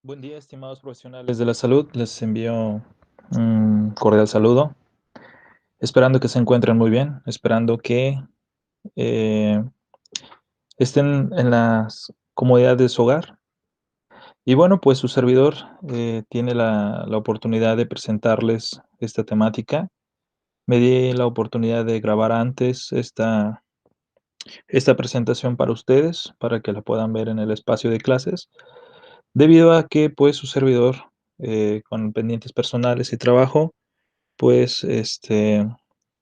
Buen día, estimados profesionales de la salud. Les envío un cordial saludo, esperando que se encuentren muy bien, esperando que eh, estén en las comodidades de su hogar. Y bueno, pues su servidor tiene la oportunidad de presentarles esta temática. Me di la oportunidad de grabar antes esta presentación para ustedes, para que la puedan ver en el espacio de clases, debido a que pues su servidor, con pendientes personales y trabajo, pues,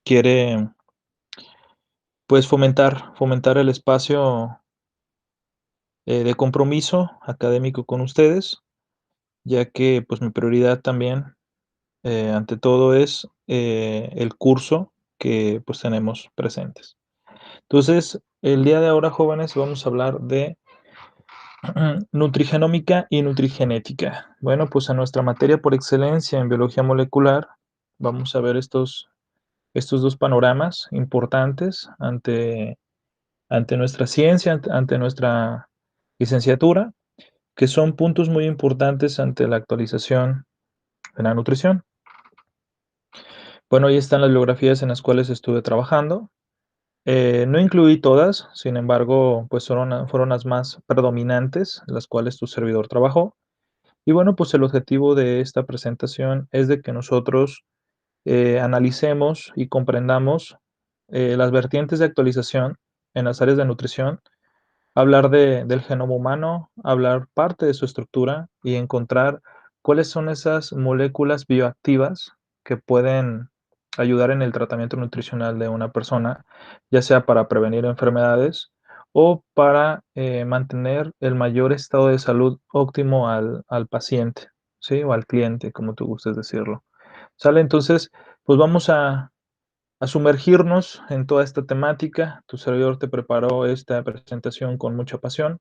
quiere, pues, fomentar el espacio, de compromiso académico con ustedes, ya que, pues, mi prioridad también, ante todo es, el curso que, pues, tenemos presentes. Entonces, el día de ahora, jóvenes, vamos a hablar de nutrigenómica y nutrigenética. Bueno, pues, en nuestra materia por excelencia en biología molecular, vamos a ver estos 2 panoramas importantes ante nuestra ciencia, ante nuestra licenciatura, que son puntos muy importantes ante la actualización de la nutrición. Bueno, ahí están las bibliografías en las cuales estuve trabajando. No incluí todas, sin embargo, pues fueron las más predominantes, las cuales tu servidor trabajó. Y bueno, pues el objetivo de esta presentación es de que nosotros analicemos y comprendamos las vertientes de actualización en las áreas de nutrición, hablar del genoma humano, hablar parte de su estructura y encontrar cuáles son esas moléculas bioactivas que pueden ayudar en el tratamiento nutricional de una persona, ya sea para prevenir enfermedades o para mantener el mayor estado de salud óptimo al paciente, ¿sí? O al cliente, como tú gustes decirlo. ¿Sale? Entonces, pues vamos a sumergirnos en toda esta temática. Tu servidor te preparó esta presentación con mucha pasión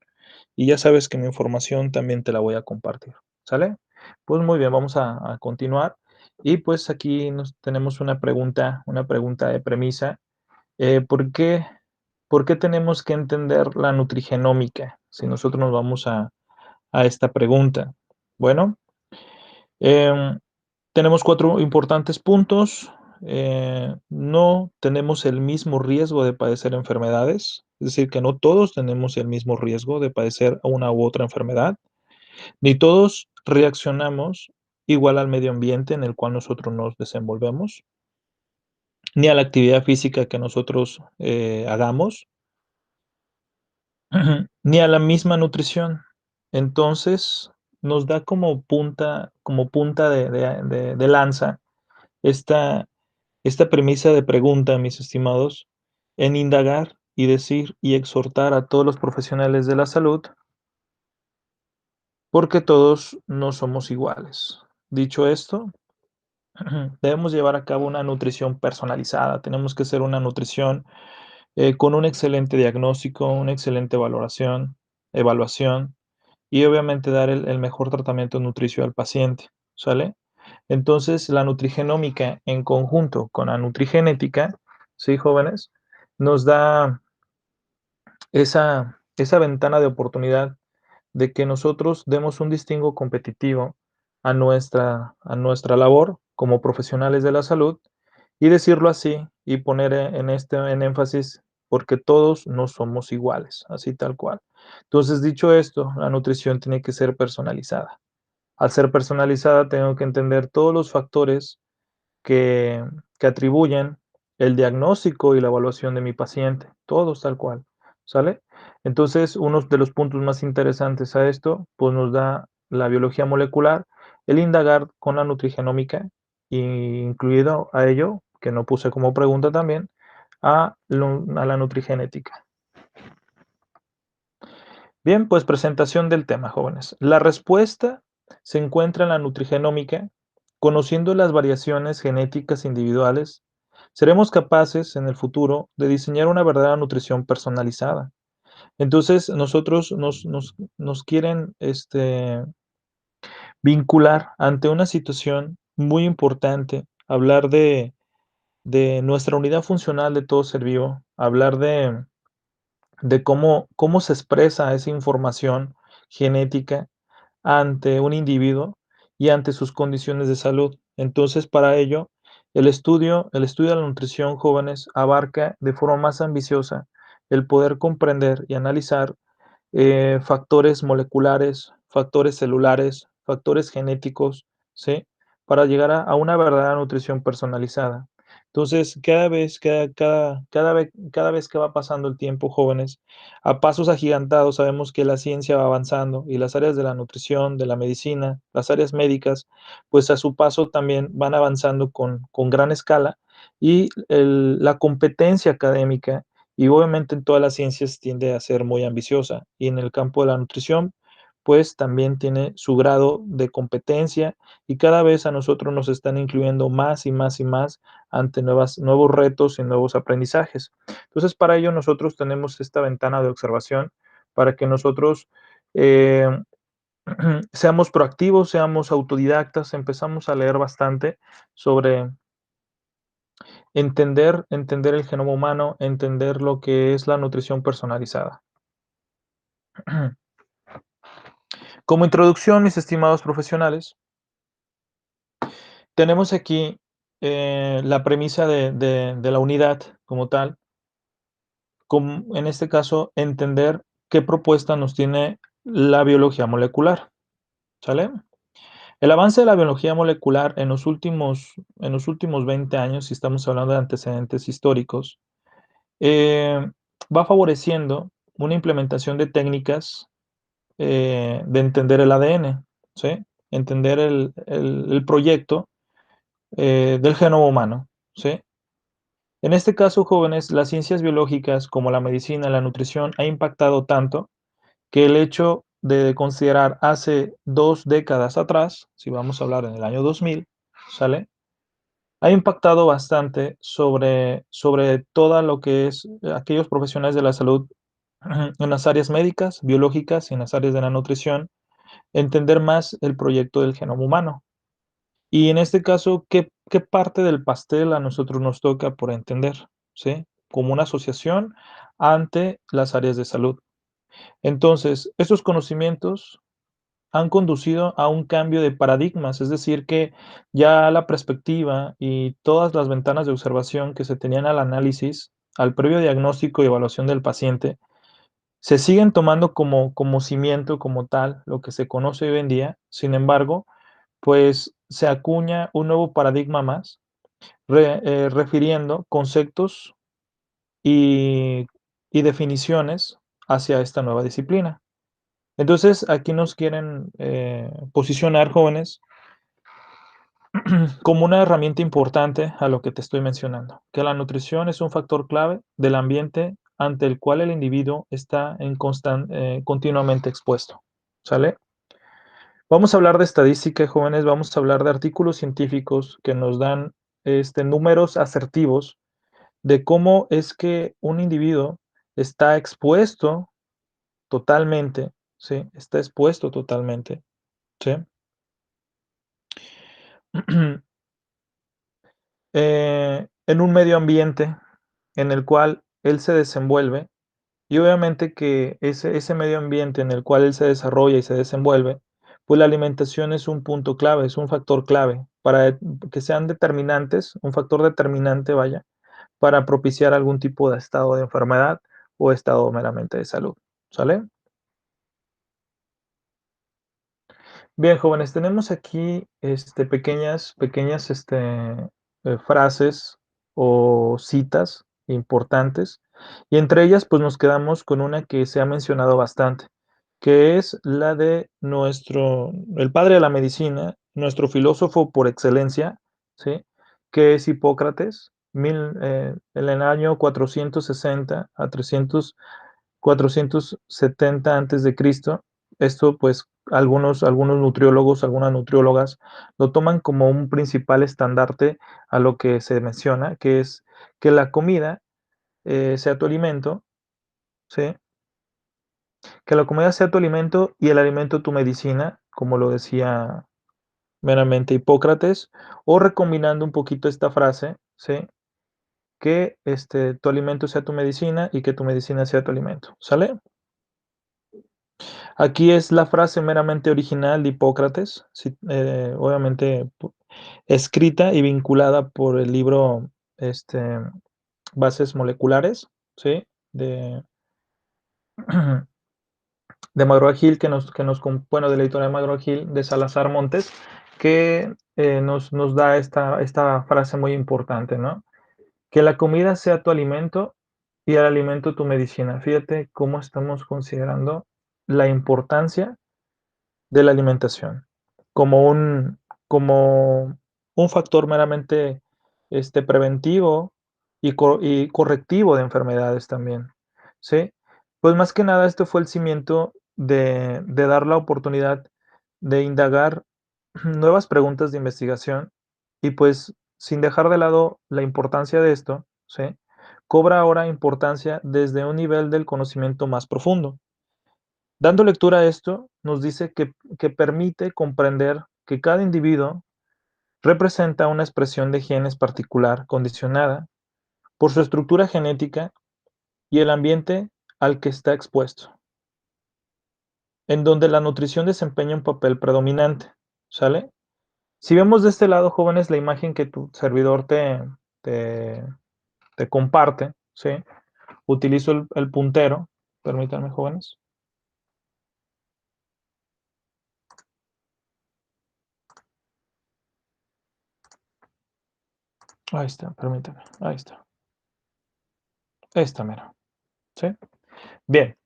y ya sabes que mi información también te la voy a compartir, ¿sale? Pues muy bien, vamos a continuar. Y pues aquí nos tenemos una pregunta de premisa. ¿Por por qué tenemos que entender la nutrigenómica? Si nosotros nos vamos a esta pregunta. Bueno, em, tenemos 4 importantes puntos. No tenemos el mismo riesgo de padecer enfermedades, es decir, que no todos tenemos el mismo riesgo de padecer una u otra enfermedad, ni todos reaccionamos igual al medio ambiente en el cual nosotros nos desenvolvemos, ni a la actividad física que nosotros, hagamos, ni a la misma nutrición. Entonces, nos da como punta de lanza esta esta premisa de pregunta, mis estimados, en indagar y decir y exhortar a todos los profesionales de la salud, porque todos no somos iguales. Dicho esto, debemos llevar a cabo una nutrición personalizada. Tenemos que hacer una nutrición con un excelente diagnóstico, una excelente evaluación y obviamente dar el mejor tratamiento nutricio al paciente, ¿sale? Entonces, la nutrigenómica en conjunto con la nutrigenética, ¿sí, jóvenes? Nos da esa ventana de oportunidad de que nosotros demos un distingo competitivo a nuestra labor como profesionales de la salud y decirlo así y poner en énfasis porque todos no somos iguales, así tal cual. Entonces, dicho esto, la nutrición tiene que ser personalizada. Al ser personalizada, tengo que entender todos los factores que, que atribuyen el diagnóstico y la evaluación de mi paciente, todos tal cual, ¿sale? Entonces, uno de los puntos más interesantes a esto, pues nos da la biología molecular, el indagar con la nutrigenómica, incluido a ello, que no puse como pregunta también, a la nutrigenética. Bien, pues presentación del tema, jóvenes. La respuesta se encuentra en la nutrigenómica. Conociendo las variaciones genéticas individuales, seremos capaces en el futuro de diseñar una verdadera nutrición personalizada. Entonces, nosotros nos quieren vincular ante una situación muy importante, hablar de nuestra unidad funcional de todo ser vivo, hablar de cómo se expresa esa información genética ante un individuo y ante sus condiciones de salud. Entonces, para ello, el estudio de la nutrición, jóvenes, abarca de forma más ambiciosa el poder comprender y analizar factores moleculares, factores celulares, factores genéticos, ¿sí? Para llegar a una verdadera nutrición personalizada. Entonces, cada vez que va pasando el tiempo, jóvenes, a pasos agigantados, sabemos que la ciencia va avanzando y las áreas de la nutrición, de la medicina, las áreas médicas, pues a su paso también van avanzando con gran escala y la competencia académica y obviamente en todas las ciencias tiende a ser muy ambiciosa y en el campo de la nutrición, pues también tiene su grado de competencia y cada vez a nosotros nos están incluyendo más y más y más ante nuevos retos y nuevos aprendizajes. Entonces, para ello nosotros tenemos esta ventana de observación para que nosotros eh, seamos proactivos, seamos autodidactas, empezamos a leer bastante sobre entender el genoma humano, entender lo que es la nutrición personalizada. Como introducción, mis estimados profesionales, tenemos aquí la premisa de la unidad como tal, como en este caso, entender qué propuesta nos tiene la biología molecular, ¿sale? El avance de la biología molecular en los últimos 20 años, si estamos hablando de antecedentes históricos, eh, va favoreciendo una implementación de técnicas de entender el ADN, ¿sí? Entender el proyecto del genoma humano, ¿sí? En este caso, jóvenes, las ciencias biológicas como la medicina, la nutrición, ha impactado tanto que el hecho de considerar hace 2 décadas atrás, si vamos a hablar en el año 2000, ¿sale? Ha impactado bastante sobre toda lo que es aquellos profesionales de la salud en las áreas médicas, biológicas y en las áreas de la nutrición, entender más el proyecto del genoma humano. Y en este caso, ¿qué parte del pastel a nosotros nos toca por entender? ¿Sí? Como una asociación ante las áreas de salud. Entonces, estos conocimientos han conducido a un cambio de paradigmas, es decir, que ya la perspectiva y todas las ventanas de observación que se tenían al análisis, al previo diagnóstico y evaluación del paciente, se siguen tomando como cimiento, como tal, lo que se conoce hoy en día. Sin embargo, pues se acuña un nuevo paradigma más, refiriendo conceptos y, y definiciones hacia esta nueva disciplina. Entonces, aquí nos quieren posicionar, jóvenes, como una herramienta importante a lo que te estoy mencionando, que la nutrición es un factor clave del ambiente ante el cual el individuo está continuamente expuesto. ¿Sale? Vamos a hablar de estadística, jóvenes, vamos a hablar de artículos científicos que nos dan números asertivos de cómo es que un individuo está expuesto totalmente, ¿sí? Está expuesto totalmente, ¿sí? En un medio ambiente en el cual él se desenvuelve y obviamente que ese medio ambiente en el cual él se desarrolla y se desenvuelve, pues la alimentación es un punto clave, es un factor clave para que sean determinantes, un factor determinante, vaya, para propiciar algún tipo de estado de enfermedad o estado meramente de salud, ¿sale? Bien, jóvenes, tenemos aquí pequeñas frases o citas importantes, y entre ellas, pues nos quedamos con una que se ha mencionado bastante, que es la de el padre de la medicina, nuestro filósofo por excelencia, ¿sí? Que es Hipócrates, en el año 460 a 470 antes de Cristo. Esto, pues, algunos nutriólogos, algunas nutriólogas lo toman como un principal estandarte a lo que se menciona, que es que la comida sea tu alimento, ¿sí? Que la comida sea tu alimento y el alimento tu medicina, como lo decía meramente Hipócrates, o recombinando un poquito esta frase, ¿sí? Que tu alimento sea tu medicina y que tu medicina sea tu alimento, ¿sale? Aquí es la frase meramente original de Hipócrates, sí, obviamente escrita y vinculada por el libro este, Bases Moleculares, ¿sí? De, de McGraw-Hill, bueno, de la editorial McGraw-Hill, de Salazar Montes, que nos da esta frase muy importante, ¿no? Que la comida sea tu alimento y el alimento tu medicina. Fíjate cómo estamos considerando la importancia de la alimentación, como como un factor meramente, preventivo y correctivo de enfermedades también, ¿sí? Pues, más que nada, este fue el cimiento de dar la oportunidad de indagar nuevas preguntas de investigación y, pues, sin dejar de lado la importancia de esto, ¿sí? Cobra ahora importancia desde un nivel del conocimiento más profundo. Dando lectura a esto, nos dice que permite comprender que cada individuo representa una expresión de genes particular condicionada por su estructura genética y el ambiente al que está expuesto, en donde la nutrición desempeña un papel predominante, ¿sale? Si vemos de este lado, jóvenes, la imagen que tu servidor te, te comparte, ¿sí? Utilizo el puntero, permítanme, jóvenes. Ahí está, permítame, ahí está. Esta mera, ¿sí? Bien,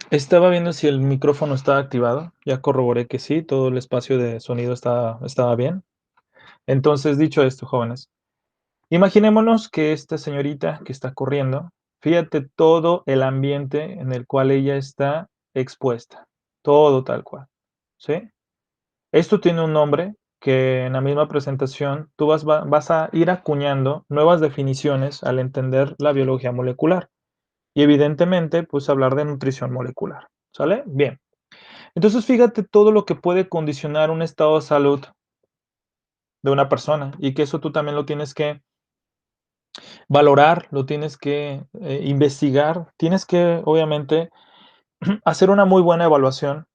estaba viendo si el micrófono estaba activado. Ya corroboré que sí, todo el espacio de sonido estaba bien. Entonces, dicho esto, jóvenes, imaginémonos que esta señorita que está corriendo, fíjate todo el ambiente en el cual ella está expuesta, todo tal cual, ¿sí? Esto tiene un nombre que en la misma presentación tú vas a ir acuñando nuevas definiciones al entender la biología molecular y evidentemente, pues hablar de nutrición molecular, ¿sale? Bien. Entonces, fíjate todo lo que puede condicionar un estado de salud de una persona y que eso tú también lo tienes que valorar, lo tienes que investigar, tienes que, obviamente, hacer una muy buena evaluación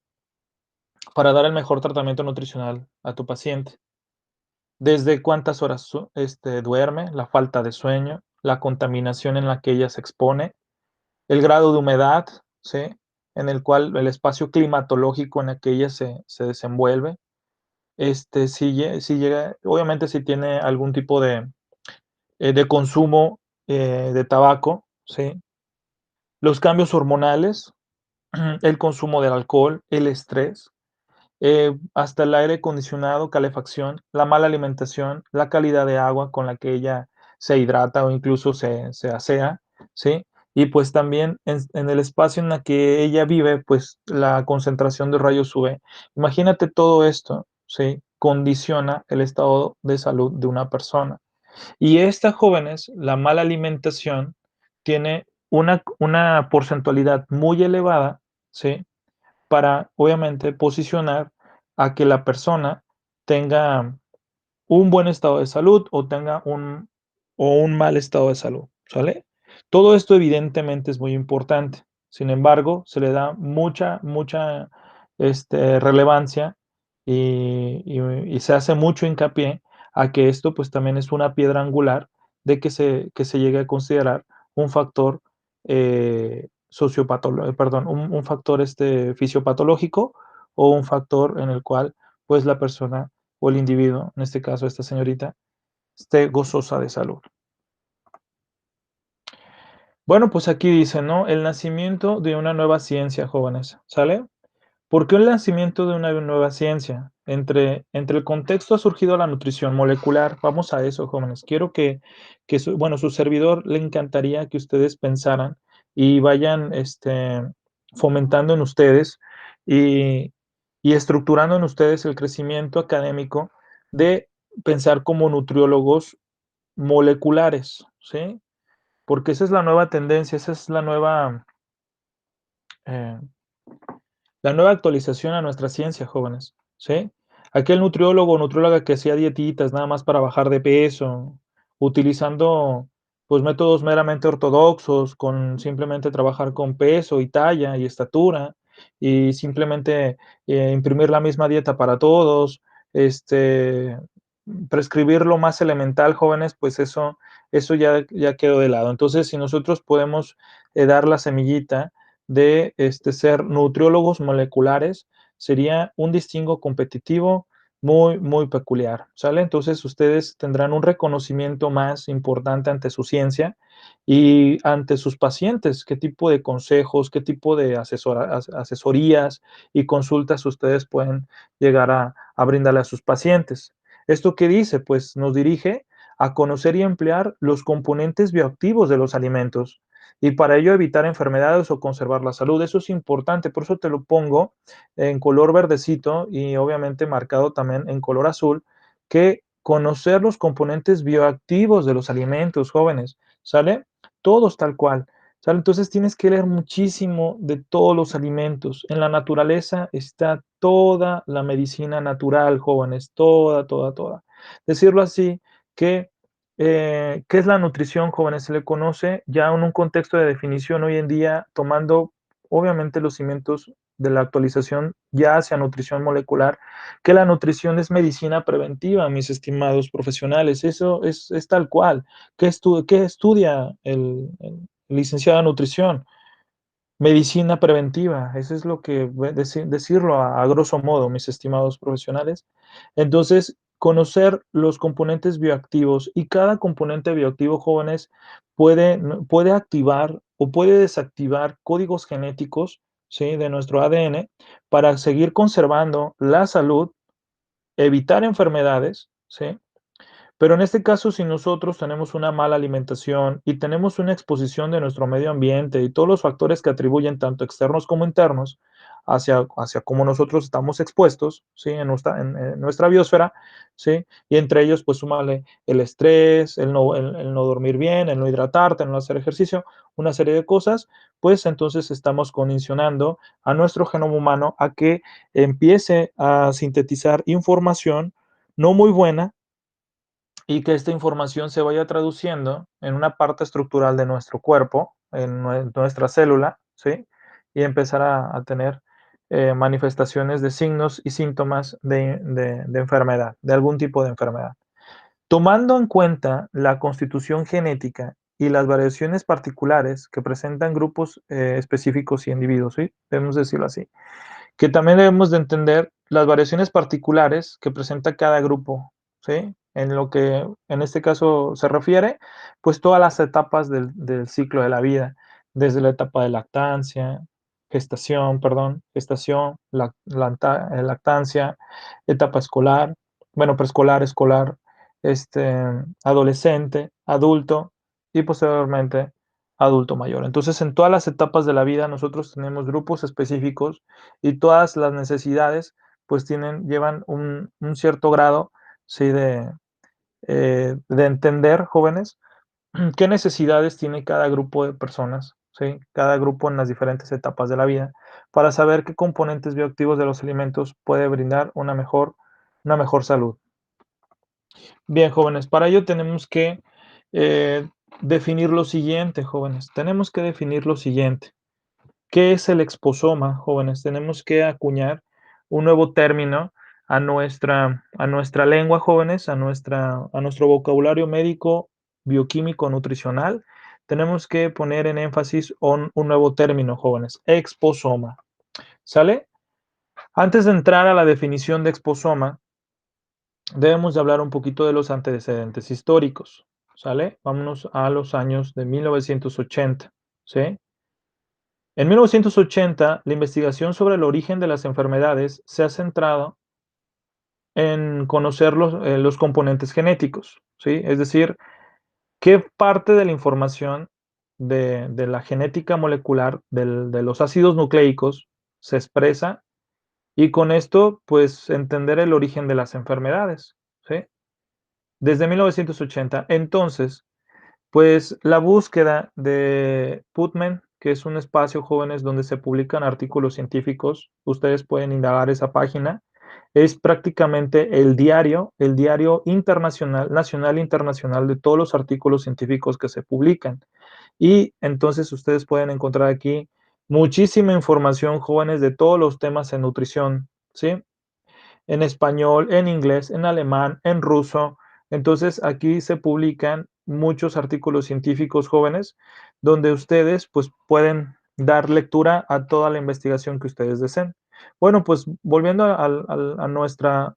para dar el mejor tratamiento nutricional a tu paciente. Desde cuántas horas duerme, la falta de sueño, la contaminación en la que ella se expone, el grado de humedad, ¿sí? En el cual el espacio climatológico en el que ella se desenvuelve. Si llega, obviamente, si tiene algún tipo de consumo de tabaco, ¿sí? Los cambios hormonales, el consumo del alcohol, el estrés, hasta el aire acondicionado, calefacción, la mala alimentación, la calidad de agua con la que ella se hidrata o incluso se asea, ¿sí? Y pues también en el espacio en el que ella vive, pues la concentración de rayos UV. Imagínate todo esto, ¿sí? Condiciona el estado de salud de una persona. Y esta, jóvenes, la mala alimentación tiene una porcentualidad muy elevada, ¿sí? Para, obviamente, posicionar a que la persona tenga un buen estado de salud o tenga un mal estado de salud, ¿sale? Todo esto evidentemente es muy importante. Sin embargo, se le da mucha relevancia y se hace mucho hincapié a que esto pues también es una piedra angular de que se llegue a considerar un factor perdón, un factor fisiopatológico o un factor en el cual pues la persona o el individuo, en este caso esta señorita, esté gozosa de salud. Bueno, pues aquí dice, ¿no? El nacimiento de una nueva ciencia, jóvenes, ¿sale? ¿Por qué el nacimiento de una nueva ciencia? Entre el contexto ha surgido la nutrición molecular. Vamos a eso, jóvenes. Quiero bueno, su servidor le encantaría que ustedes pensaran y vayan fomentando en ustedes y, y estructurando en ustedes el crecimiento académico de pensar como nutriólogos moleculares, ¿sí? Porque esa es la nueva tendencia, esa es eh, la nueva actualización a nuestra ciencia, jóvenes, ¿sí? Aquel nutriólogo o nutrióloga que hacía dietitas nada más para bajar de peso, utilizando pues métodos meramente ortodoxos, con simplemente trabajar con peso y talla y estatura, y simplemente imprimir la misma dieta para todos, este, prescribir lo más elemental, jóvenes, pues eso ya quedó de lado. Entonces, si nosotros podemos dar la semillita de ser nutriólogos moleculares, sería un distingo competitivo muy, muy peculiar, ¿sale? Entonces, ustedes tendrán un reconocimiento más importante ante su ciencia y ante sus pacientes, qué tipo de consejos, qué tipo de asesorías y consultas ustedes pueden llegar a brindarle a sus pacientes. ¿Esto qué dice? Pues nos dirige a conocer y emplear los componentes bioactivos de los alimentos y para ello evitar enfermedades o conservar la salud. Eso es importante, por eso te lo pongo en color verdecito y obviamente marcado también en color azul, que conocer los componentes bioactivos de los alimentos, jóvenes, ¿sale? Todos tal cual, ¿sale? Entonces tienes que leer muchísimo de todos los alimentos. En la naturaleza está toda la medicina natural, jóvenes, toda, toda, toda. Decirlo así, que ¿qué es la nutrición, jóvenes? Se le conoce ya en un contexto de definición hoy en día, tomando obviamente los cimientos de la actualización ya hacia nutrición molecular, que la nutrición es medicina preventiva, mis estimados profesionales. Eso es tal cual. ¿Qué estudia el licenciado en nutrición? Medicina preventiva, eso es lo que decirlo a grosso modo, mis estimados profesionales. Entonces, conocer los componentes bioactivos y cada componente bioactivo, jóvenes, puede activar o puede desactivar códigos genéticos, ¿sí? De nuestro ADN para seguir conservando la salud, evitar enfermedades, ¿sí? Pero en este caso, si nosotros tenemos una mala alimentación y tenemos una exposición de nuestro medio ambiente y todos los factores que atribuyen tanto externos como internos hacia cómo nosotros estamos expuestos, ¿sí? En nuestra biosfera, ¿sí? Y entre ellos, pues súmale el estrés, el no dormir bien, el no hidratarte, el no hacer ejercicio, una serie de cosas, pues entonces estamos condicionando a nuestro genoma humano a que empiece a sintetizar información no muy buena y que esta información se vaya traduciendo en una parte estructural de nuestro cuerpo, en nuestra célula, ¿sí? Y empezar a tener manifestaciones de signos y síntomas de enfermedad, de algún tipo de enfermedad. Tomando en cuenta la constitución genética y las variaciones particulares que presentan grupos específicos y individuos, ¿sí? Debemos decirlo así, que también debemos de entender las variaciones particulares que presenta cada grupo, ¿sí? En lo que en este caso se refiere, pues todas las etapas del ciclo de la vida, desde la etapa de gestación, lactancia, etapa escolar, bueno, preescolar, escolar, este, adolescente, adulto y posteriormente adulto mayor. Entonces, en todas las etapas de la vida nosotros tenemos grupos específicos y todas las necesidades pues llevan un cierto grado, sí, de entender, jóvenes, qué necesidades tiene cada grupo de personas, ¿sí? Cada grupo en las diferentes etapas de la vida, para saber qué componentes bioactivos de los alimentos puede brindar una mejor salud. Bien, jóvenes, para ello tenemos que eh, definir lo siguiente, jóvenes. Tenemos que definir lo siguiente. ¿Qué es el exposoma, jóvenes? Tenemos que acuñar un nuevo término a nuestra lengua, jóvenes, a nuestro vocabulario médico, bioquímico, nutricional. Tenemos que poner en énfasis un nuevo término, jóvenes, exposoma. ¿Sale? Antes de entrar a la definición de exposoma, debemos de hablar un poquito de los antecedentes históricos. ¿Sale? Vámonos a los años de 1980. ¿Sí? En 1980, la investigación sobre el origen de las enfermedades se ha centrado en conocer los componentes genéticos, ¿sí? Es decir, qué parte de la información de la genética molecular de los ácidos nucleicos se expresa y con esto, pues, entender el origen de las enfermedades, ¿sí? Desde 1980. Entonces, pues la búsqueda de PubMed, que es un espacio, jóvenes, donde se publican artículos científicos, ustedes pueden indagar esa página, es prácticamente el diario internacional, nacional e internacional de todos los artículos científicos que se publican. Y entonces ustedes pueden encontrar aquí Muchísima información, jóvenes, de todos los temas en nutrición, ¿sí? En español, en inglés, en alemán, en ruso. Entonces, aquí se publican muchos artículos científicos jóvenes donde ustedes pues pueden dar lectura a toda la investigación que ustedes deseen. Bueno, pues volviendo a nuestra,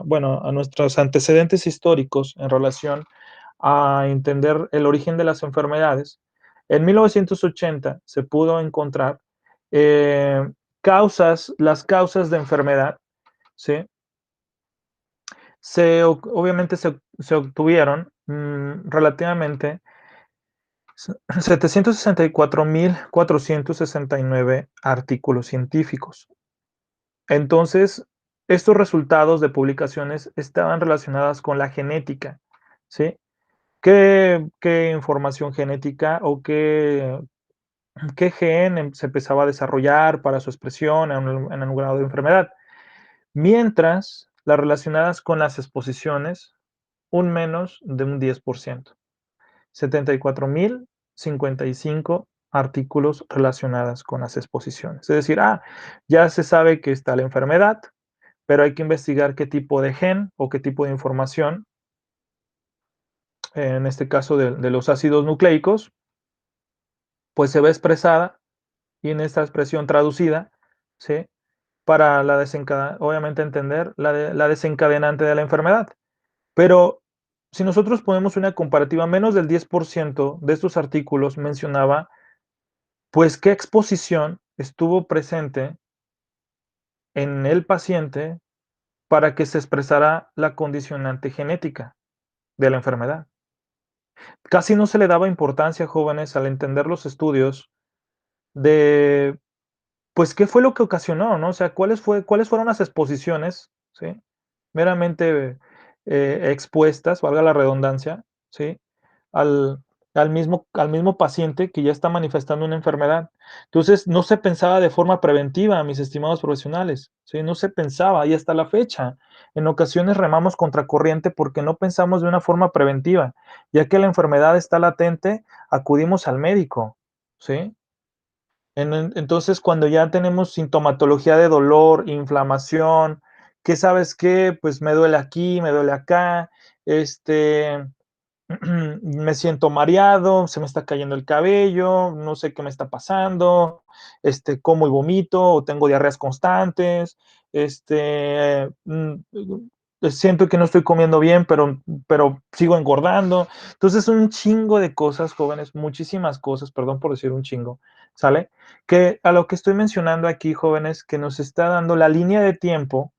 bueno, a nuestros antecedentes históricos en relación a entender el origen de las enfermedades, en 1980 se pudo encontrar eh, las causas de enfermedad, ¿sí? Obviamente se obtuvieron relativamente 764.469 artículos científicos. Entonces, estos resultados de publicaciones estaban relacionadas con la genética, ¿sí? ¿Qué información genética o qué gen se empezaba a desarrollar para su expresión en un grado de enfermedad? Mientras las relacionadas con las exposiciones, un menos de un 10%. 74.055 artículos relacionados con las exposiciones. Es decir, ya se sabe que está la enfermedad, pero hay que investigar qué tipo de gen o qué tipo de información, en este caso de los ácidos nucleicos, pues se ve expresada y en esta expresión traducida, ¿sí? Para obviamente entender la desencadenante de la enfermedad. Pero si nosotros ponemos una comparativa, menos del 10% de estos artículos mencionaba, pues, qué exposición estuvo presente en el paciente para que se expresara la condicionante genética de la enfermedad. Casi no se le daba importancia, jóvenes, al entender los estudios de, pues, qué fue lo que ocasionó, ¿no? O sea, cuáles fueron las exposiciones, ¿sí? Meramente, expuestas, valga la redundancia, ¿sí? Al al mismo paciente que ya está manifestando una enfermedad. Entonces, no se pensaba de forma preventiva, mis estimados profesionales, ¿sí? No se pensaba, y hasta la fecha, en ocasiones remamos contracorriente porque no pensamos de una forma preventiva. Ya que la enfermedad está latente, acudimos al médico, ¿sí? Entonces, cuando ya tenemos sintomatología de dolor, inflamación, que sabes qué, pues me duele aquí, me duele acá, este, me siento mareado, se me está cayendo el cabello, no sé qué me está pasando, como y vomito, o tengo diarreas constantes, siento que no estoy comiendo bien, pero sigo engordando. Entonces, un chingo de cosas, jóvenes, muchísimas cosas, perdón por decir un chingo, ¿sale? Que a lo que estoy mencionando aquí, jóvenes, que nos está dando la línea de tiempo,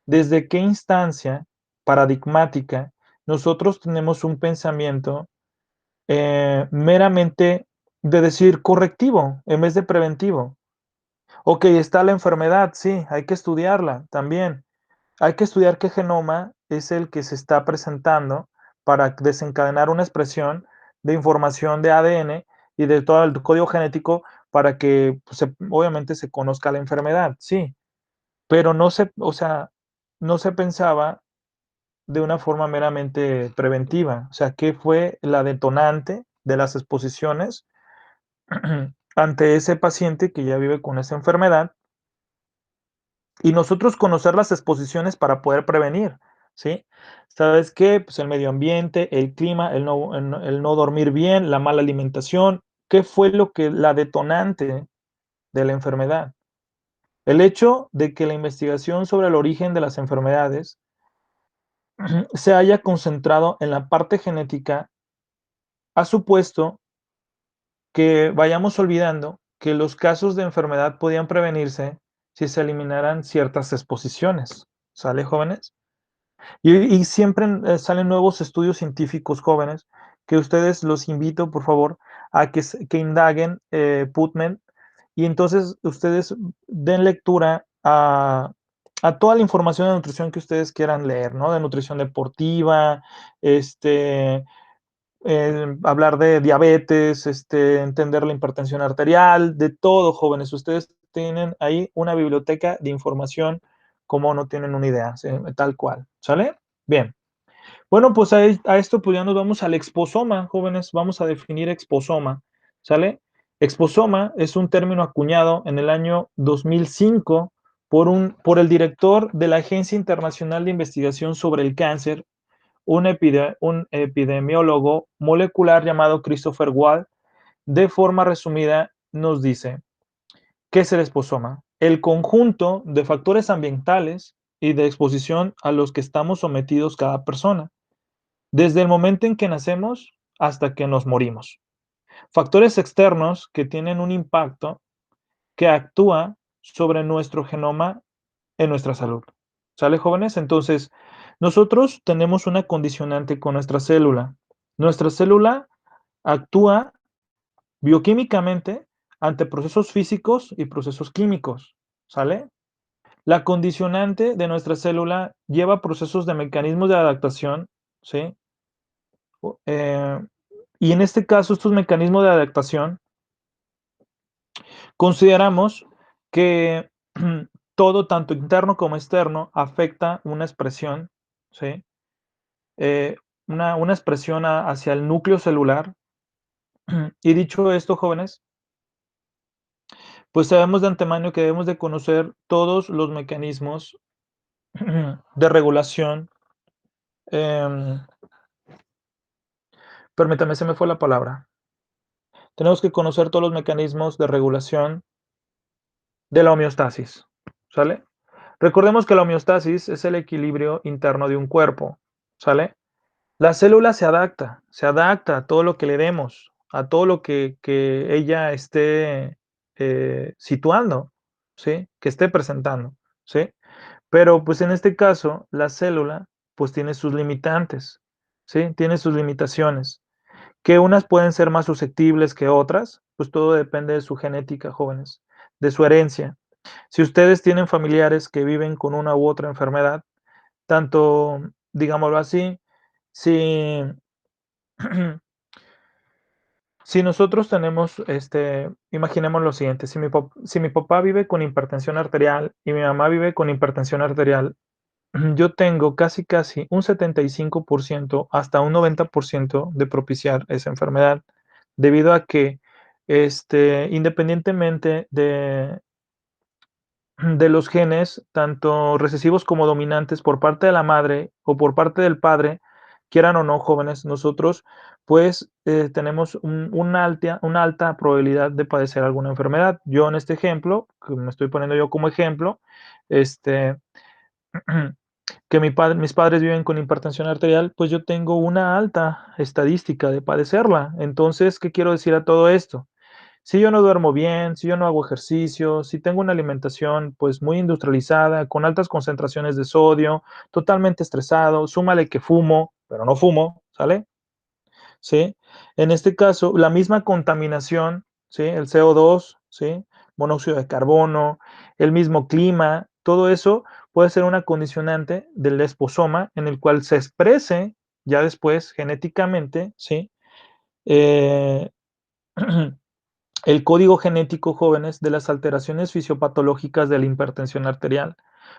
desde qué instancia paradigmática nosotros tenemos un pensamiento meramente de decir correctivo en vez de preventivo. Ok, está la enfermedad, sí, hay que estudiarla también. Hay que estudiar qué genoma es el que se está presentando para desencadenar una expresión de información de ADN y de todo el código genético para que pues, obviamente se conozca la enfermedad, sí, pero o sea, no se pensaba de una forma meramente preventiva. O sea, ¿qué fue la detonante de las exposiciones ante ese paciente que ya vive con esa enfermedad? Y nosotros conocer las exposiciones para poder prevenir, ¿sí? ¿Sabes qué? Pues el medio ambiente, el clima, el no dormir bien, la mala alimentación. ¿Qué fue la detonante de la enfermedad? El hecho de que la investigación sobre el origen de las enfermedades se haya concentrado en la parte genética ha supuesto que vayamos olvidando que los casos de enfermedad podían prevenirse si se eliminaran ciertas exposiciones. ¿Sale, jóvenes? Y siempre salen nuevos estudios científicos jóvenes que ustedes los invito, por favor, a que indaguen, PubMed, y entonces ustedes den lectura a toda la información de nutrición que ustedes quieran leer, ¿no? De nutrición deportiva, este, hablar de diabetes, entender la hipertensión arterial, de todo, jóvenes. Ustedes tienen ahí una biblioteca de información como no tienen una idea, ¿sí? Tal cual, ¿sale? Bien. Bueno, pues a esto pues ya nos vamos al exposoma, jóvenes. Vamos a definir exposoma, ¿sale? Exposoma es un término acuñado en el año 2005 por el director de la Agencia Internacional de Investigación sobre el Cáncer, un epidemiólogo molecular llamado Christopher Wall. De forma resumida, nos dice: ¿qué es el exposoma? El conjunto de factores ambientales y de exposición a los que estamos sometidos cada persona, desde el momento en que nacemos hasta que nos morimos. Factores externos que tienen un impacto que actúa sobre nuestro genoma en nuestra salud. ¿Sale, jóvenes? Entonces, nosotros tenemos una condicionante con nuestra célula. Nuestra célula actúa bioquímicamente ante procesos físicos y procesos químicos, ¿sale? La condicionante de nuestra célula lleva procesos de mecanismos de adaptación, ¿sí? Eh, y en este caso, estos mecanismos de adaptación, consideramos que todo, tanto interno como externo, afecta una expresión, ¿sí? Eh, una expresión hacia el núcleo celular. Y dicho esto, jóvenes, pues sabemos de antemano que debemos de conocer todos los mecanismos de regulación. em, Permítame, se me fue la palabra. Tenemos que conocer todos los mecanismos de regulación de la homeostasis, ¿sale? Recordemos que la homeostasis es el equilibrio interno de un cuerpo, ¿sale? La célula se adapta a todo lo que le demos, a todo lo que ella esté situando, ¿sí? Que esté presentando, ¿sí? Pero pues en este caso, la célula pues tiene sus limitantes, ¿sí? Tiene sus limitaciones, que unas pueden ser más susceptibles que otras, pues todo depende de su genética, jóvenes, de su herencia. Si ustedes tienen familiares que viven con una u otra enfermedad, tanto, digámoslo así, si, si nosotros tenemos, imaginemos lo siguiente, si mi papá vive con hipertensión arterial y mi mamá vive con hipertensión arterial, yo tengo casi un 75% hasta un 90% de propiciar esa enfermedad, debido a que, independientemente de los genes, tanto recesivos como dominantes por parte de la madre o por parte del padre, quieran o no, jóvenes, nosotros pues tenemos una alta probabilidad de padecer alguna enfermedad. Yo en este ejemplo, que me estoy poniendo yo como ejemplo, este, que mis padres viven con hipertensión arterial, pues yo tengo una alta estadística de padecerla. Entonces, ¿qué quiero decir a todo esto? Si yo no duermo bien, si yo no hago ejercicio, si tengo una alimentación pues muy industrializada, con altas concentraciones de sodio, totalmente estresado, súmale que fumo, pero no fumo, ¿sale? ¿Sí? En este caso, la misma contaminación, ¿sí? El CO2, ¿sí? Monóxido de carbono, el mismo clima, todo eso puede ser una condicionante del esposoma en el cual se exprese ya después genéticamente, ¿sí? Eh, el código genético, jóvenes, de las alteraciones fisiopatológicas de la hipertensión arterial.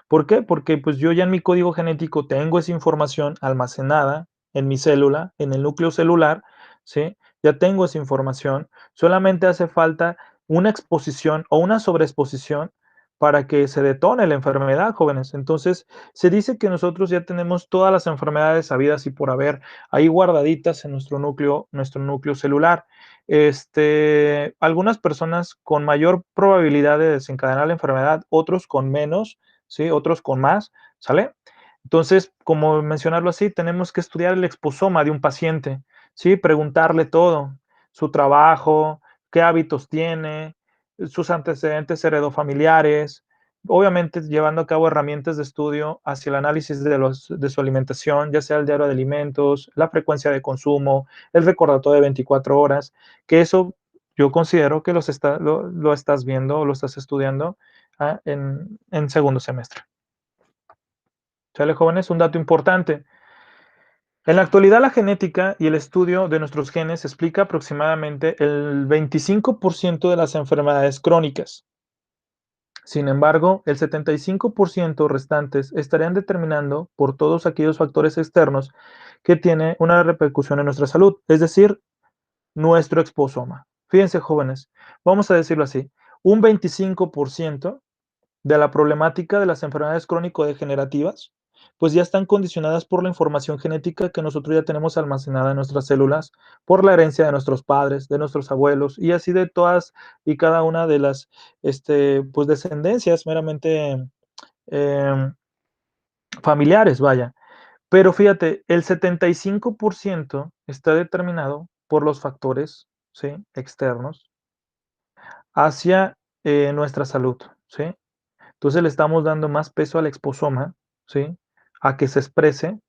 ¿Por qué? Porque pues yo ya en mi código genético tengo esa información almacenada en mi célula, en el núcleo celular, ¿sí? Ya tengo esa información, solamente hace falta una exposición o una sobreexposición para que se detone la enfermedad, jóvenes. Entonces, se dice que nosotros ya tenemos todas las enfermedades habidas y por haber ahí guardaditas en nuestro núcleo celular. Algunas personas con mayor probabilidad de desencadenar la enfermedad, otros con menos, ¿sí? Otros con más, ¿sale? Entonces, como mencionarlo así, tenemos que estudiar el exposoma de un paciente, ¿sí? Preguntarle todo, su trabajo, qué hábitos tiene, sus antecedentes heredofamiliares, obviamente llevando a cabo herramientas de estudio hacia el análisis de su alimentación, ya sea el diario de alimentos, la frecuencia de consumo, el recordatorio de 24 horas, que eso yo considero que lo estás viendo o lo estás estudiando en segundo semestre. ¿Sale, jóvenes? Un dato importante. En la actualidad, la genética y el estudio de nuestros genes explica aproximadamente el 25% de las enfermedades crónicas. Sin embargo, el 75% restantes estarían determinando por todos aquellos factores externos que tienen una repercusión en nuestra salud, es decir, nuestro exposoma. Fíjense, jóvenes, vamos a decirlo así, un 25% de la problemática de las enfermedades crónico-degenerativas, pues ya están condicionadas por la información genética que nosotros ya tenemos almacenada en nuestras células, por la herencia de nuestros padres, de nuestros abuelos y así de todas y cada una de las pues descendencias meramente em, familiares, vaya. Pero fíjate, el 75% está determinado por los factores, ¿sí? Externos hacia nuestra salud, ¿sí? Entonces le estamos dando más peso al exposoma, ¿sí? A que se exprese,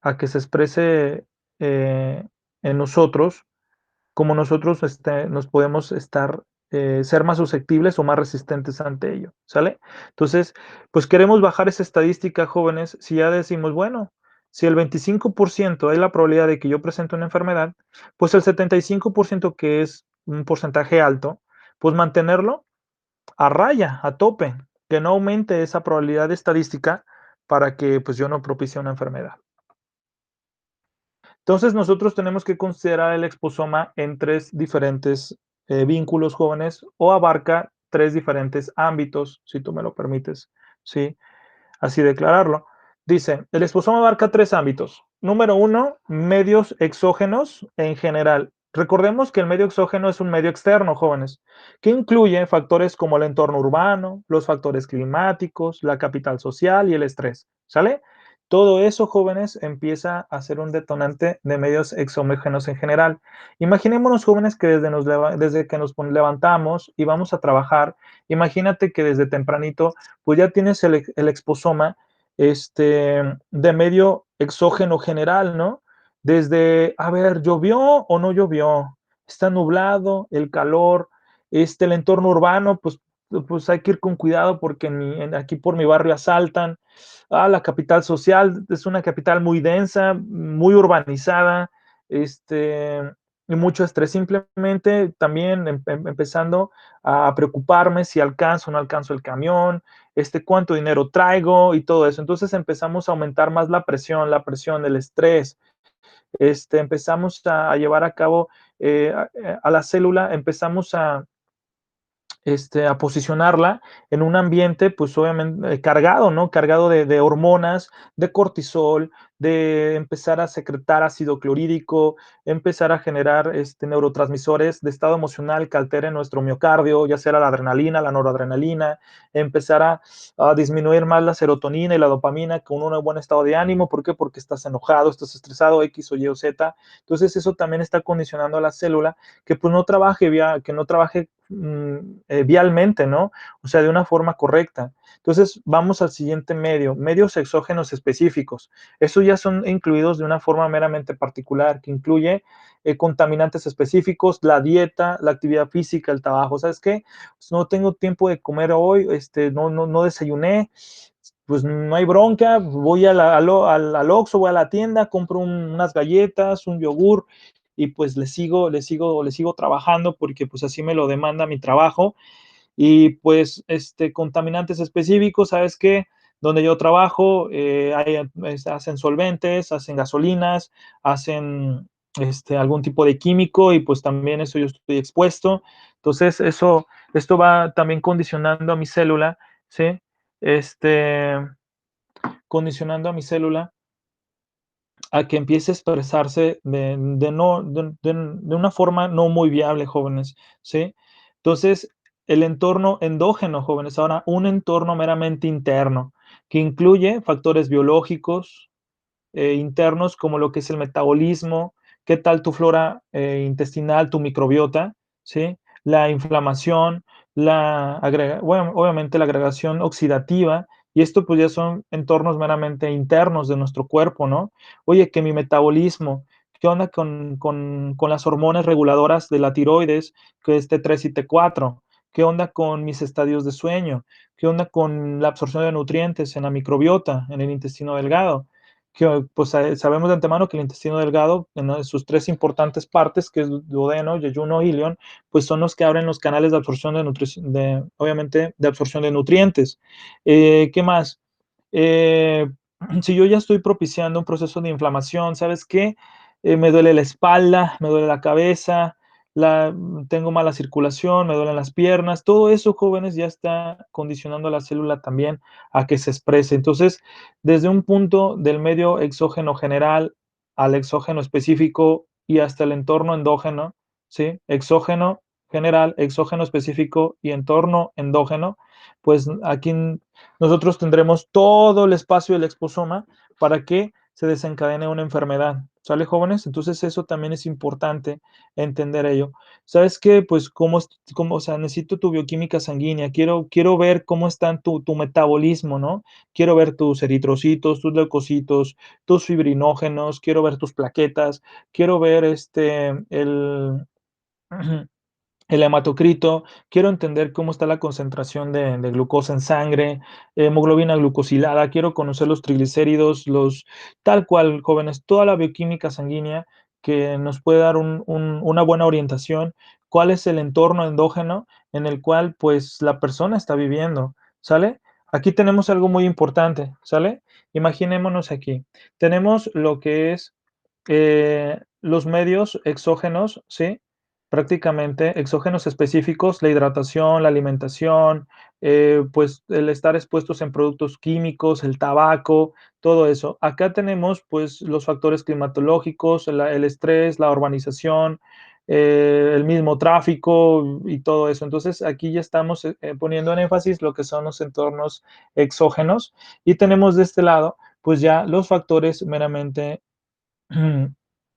a que se exprese eh, en nosotros, como nosotros nos podemos ser más susceptibles o más resistentes ante ello, ¿sale? Entonces, pues queremos bajar esa estadística, jóvenes, si ya decimos, bueno, si el 25% hay la probabilidad de que yo presente una enfermedad, pues el 75% que es un porcentaje alto, pues mantenerlo a raya, a tope, que no aumente esa probabilidad estadística para que pues yo no propicie una enfermedad. Entonces nosotros tenemos que considerar el exposoma en tres diferentes vínculos jóvenes o abarca tres diferentes ámbitos, si tú me lo permites, ¿sí? Así declararlo. Dice, el exposoma abarca tres ámbitos. Número uno, medios exógenos en general. Recordemos que el medio exógeno es un medio externo, jóvenes, que incluye factores como el entorno urbano, los factores climáticos, la capital social y el estrés. ¿Sale? Todo eso, jóvenes, empieza a ser un detonante de medios exógenos en general. Imaginémonos, jóvenes, que desde que nos levantamos y vamos a trabajar, imagínate que desde tempranito pues ya tienes el exposoma de medio exógeno general, ¿no? Desde, a ver, ¿llovió o no llovió? Está nublado, el calor, el entorno urbano, pues hay que ir con cuidado porque aquí por mi barrio asaltan. La capital social es una capital muy densa, muy urbanizada, y mucho estrés. Simplemente también empezando a preocuparme si alcanzo o no alcanzo el camión, cuánto dinero traigo y todo eso. Entonces empezamos a aumentar más la presión, el estrés. Empezamos a llevar a cabo a la célula, empezamos a posicionarla en un ambiente, pues obviamente cargado, ¿no? Cargado de hormonas, de cortisol, de empezar a secretar ácido clorhídrico, empezar a generar neurotransmisores de estado emocional que alteren nuestro miocardio, ya sea la adrenalina, la noradrenalina, empezar a disminuir más la serotonina y la dopamina con un buen estado de ánimo. ¿Por qué? Porque estás enojado, estás estresado, X o Y o Z. Entonces eso también está condicionando a la célula que pues no trabaje, vialmente, ¿no? O sea, de una forma correcta. Entonces, vamos al siguiente medio, medios exógenos específicos. Esos ya son incluidos de una forma meramente particular, que incluye contaminantes específicos, la dieta, la actividad física, el trabajo. ¿Sabes qué? Pues no tengo tiempo de comer hoy, no desayuné, pues no hay bronca, voy al Oxxo, voy a la tienda, compro unas galletas, un yogur, y pues le sigo trabajando porque pues así me lo demanda mi trabajo. Y pues contaminantes específicos, ¿sabes qué? Donde yo trabajo, hacen solventes, hacen gasolinas, hacen algún tipo de químico y pues también eso yo estoy expuesto. Entonces, esto va también condicionando a mi célula, ¿sí? Este, condicionando a mi célula a que empiece a expresarse de una forma no muy viable, jóvenes, ¿sí? Entonces, el entorno endógeno, jóvenes, ahora un entorno meramente interno, que incluye factores biológicos, internos, como lo que es el metabolismo, qué tal tu flora intestinal, tu microbiota, ¿sí? La inflamación, bueno, obviamente la agregación oxidativa, y esto pues ya son entornos meramente internos de nuestro cuerpo, ¿no? Oye, que mi metabolismo, ¿qué onda con las hormonas reguladoras de la tiroides, que es T3 y T4? ¿Qué onda con mis estadios de sueño? ¿Qué onda con la absorción de nutrientes en la microbiota, en el intestino delgado? Que pues sabemos de antemano que el intestino delgado, en sus tres importantes partes, que es duodeno, yeyuno, ilion, pues son los que abren los canales de absorción obviamente, de absorción de nutrientes. ¿Qué más? Eh, si yo ya estoy propiciando un proceso de inflamación, ¿sabes qué? Me duele la espalda, me duele la cabeza, tengo mala circulación, me duelen las piernas, todo eso, jóvenes, ya está condicionando a la célula también a que se exprese. Entonces, desde un punto del medio exógeno general al exógeno específico y hasta el entorno endógeno, ¿sí? Exógeno general, exógeno específico y entorno endógeno, pues aquí nosotros tendremos todo el espacio del exposoma para que se desencadene una enfermedad. ¿Sale, jóvenes? Entonces eso también es importante entender ello. ¿Sabes qué? Pues cómo, o sea, necesito tu bioquímica sanguínea, quiero ver cómo está tu metabolismo, ¿no? Quiero ver tus eritrocitos, tus leucocitos, tus fibrinógenos, quiero ver tus plaquetas, quiero ver el hematocrito, quiero entender cómo está la concentración de glucosa en sangre, hemoglobina glucosilada, quiero conocer los triglicéridos, tal cual, jóvenes, toda la bioquímica sanguínea que nos puede dar una buena orientación, cuál es el entorno endógeno en el cual pues la persona está viviendo, ¿sale? Aquí tenemos algo muy importante, ¿sale? Imaginémonos aquí, tenemos lo que es los medios exógenos, ¿sí? Prácticamente exógenos específicos, la hidratación, la alimentación, pues el estar expuestos en productos químicos, el tabaco, todo eso. Acá tenemos pues los factores climatológicos, el estrés, la urbanización, el mismo tráfico y todo eso. Entonces aquí ya estamos poniendo en énfasis lo que son los entornos exógenos y tenemos de este lado pues ya los factores meramente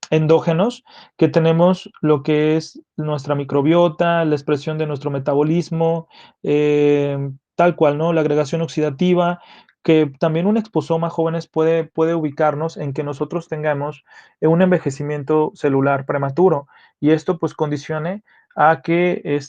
endógenos, que tenemos lo que es nuestra microbiota, la expresión de nuestro metabolismo, tal cual, ¿no? La agregación oxidativa, que también un exposoma, jóvenes, puede ubicarnos en que nosotros tengamos un envejecimiento celular prematuro y esto pues condicione a que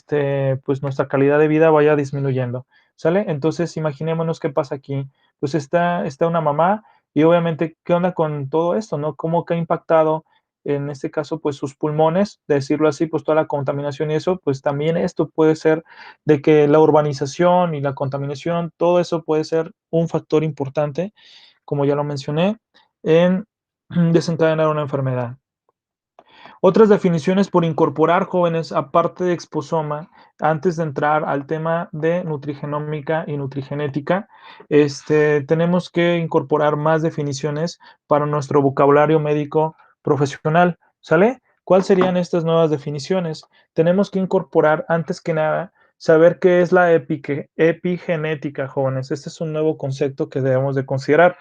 pues nuestra calidad de vida vaya disminuyendo, ¿sale? Entonces, imaginémonos qué pasa aquí. Pues está una mamá y obviamente, ¿qué onda con todo esto, no? ¿Cómo que ha impactado en este caso, pues sus pulmones, decirlo así, pues toda la contaminación y eso, pues también esto puede ser de que la urbanización y la contaminación, todo eso puede ser un factor importante, como ya lo mencioné, en desencadenar una enfermedad. Otras definiciones por incorporar, jóvenes, aparte de exposoma, antes de entrar al tema de nutrigenómica y nutrigenética, tenemos que incorporar más definiciones para nuestro vocabulario médico profesional, ¿sale? ¿Cuáles serían estas nuevas definiciones? Tenemos que incorporar, antes que nada, saber qué es la epigenética, jóvenes. Este es un nuevo concepto que debemos de considerar.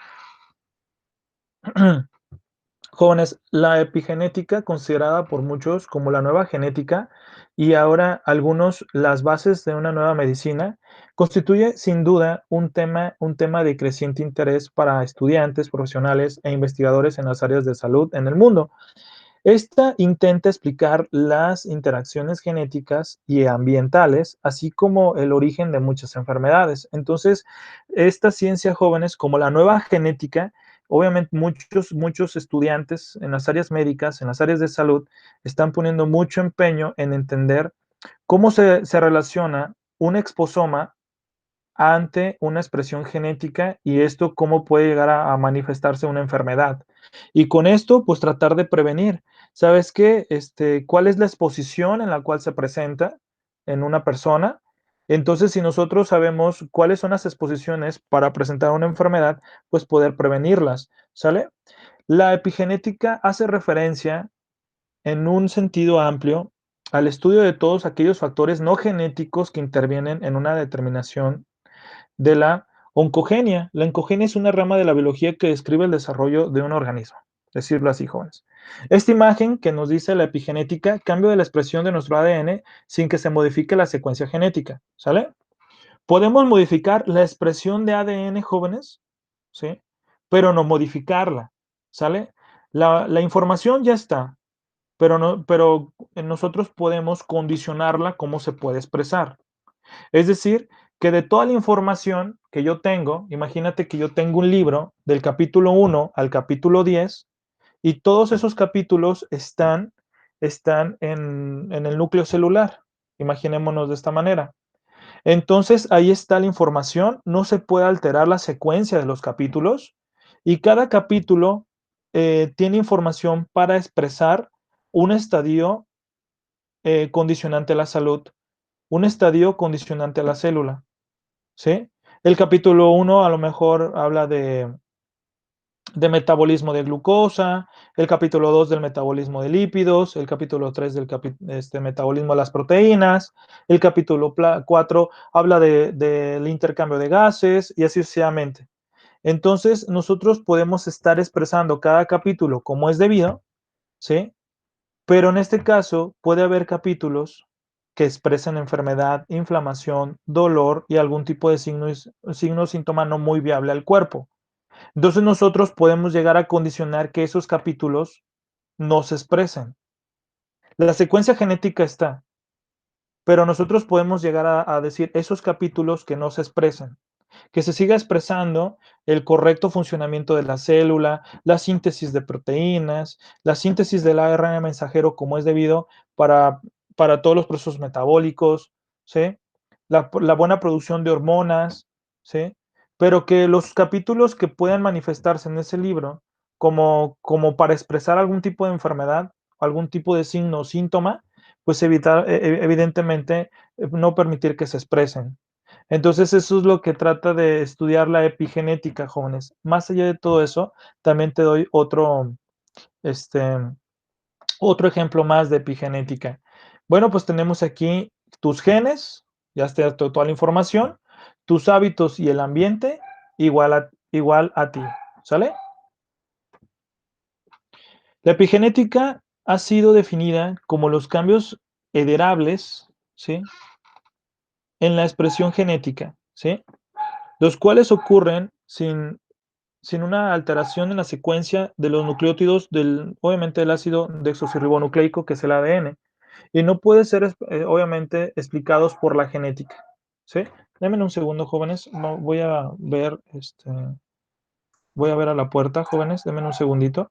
Jóvenes, la epigenética, considerada por muchos como la nueva genética y ahora algunos las bases de una nueva medicina, constituye sin duda un tema de creciente interés para estudiantes, profesionales e investigadores en las áreas de salud en el mundo. Esta intenta explicar las interacciones genéticas y ambientales, así como el origen de muchas enfermedades. Entonces, esta ciencia, jóvenes, como la nueva genética, obviamente muchos estudiantes en las áreas médicas, en las áreas de salud, están poniendo mucho empeño en entender cómo se relaciona un exposoma ante una expresión genética y esto cómo puede llegar a manifestarse una enfermedad. Y con esto, pues tratar de prevenir. ¿Sabes qué? ¿Cuál es la exposición en la cual se presenta en una persona? Entonces, si nosotros sabemos cuáles son las exposiciones para presentar una enfermedad, pues poder prevenirlas, ¿sale? La epigenética hace referencia en un sentido amplio al estudio de todos aquellos factores no genéticos que intervienen en una determinación de la oncogenia. La oncogenia es una rama de la biología que describe el desarrollo de un organismo, decirlo así, jóvenes. Esta imagen que nos dice la epigenética, cambio de la expresión de nuestro ADN sin que se modifique la secuencia genética, ¿sale? Podemos modificar la expresión de ADN, jóvenes, ¿sí? Pero no modificarla, ¿sale? La información ya está, pero nosotros podemos condicionarla cómo se puede expresar. Es decir, que de toda la información que yo tengo, imagínate que yo tengo un libro del capítulo 1 al capítulo 10 y todos esos capítulos están en el núcleo celular. Imaginémonos de esta manera. Entonces, ahí está la información, no se puede alterar la secuencia de los capítulos y cada capítulo tiene información para expresar un estadio condicionante a la salud, un estadio condicionante a la célula, ¿sí? El capítulo 1 a lo mejor habla de metabolismo de glucosa, el capítulo 2 del metabolismo de lípidos, el capítulo 3 del metabolismo de las proteínas, el capítulo 4 habla del intercambio de gases y así sucesivamente. Entonces, nosotros podemos estar expresando cada capítulo como es debido, ¿sí? Pero en este caso puede haber capítulos que expresen enfermedad, inflamación, dolor y algún tipo de signo o síntoma no muy viable al cuerpo. Entonces nosotros podemos llegar a condicionar que esos capítulos no se expresen. La secuencia genética está, pero nosotros podemos llegar a decir esos capítulos que no se expresen, que se siga expresando el correcto funcionamiento de la célula, la síntesis de proteínas, la síntesis del ARN mensajero como es debido para, para todos los procesos metabólicos, ¿sí? La buena producción de hormonas, ¿sí? Pero que los capítulos que puedan manifestarse en ese libro como para expresar algún tipo de enfermedad, algún tipo de signo o síntoma, pues evitar, evidentemente, no permitir que se expresen. Entonces, eso es lo que trata de estudiar la epigenética, jóvenes. Más allá de todo eso, también te doy este, otro ejemplo más de epigenética. Bueno, pues tenemos aquí tus genes, ya está toda la información, tus hábitos y el ambiente igual a ti, ¿sale? La epigenética ha sido definida como los cambios heredables, ¿sí? En la expresión genética, ¿sí? Los cuales ocurren sin una alteración en la secuencia de los nucleótidos obviamente, del ácido desoxirribonucleico, que es el ADN, y no puede ser, obviamente, explicados por la genética, ¿sí? Denme un segundo, jóvenes, no, voy a ver a la puerta, jóvenes, denme un segundito.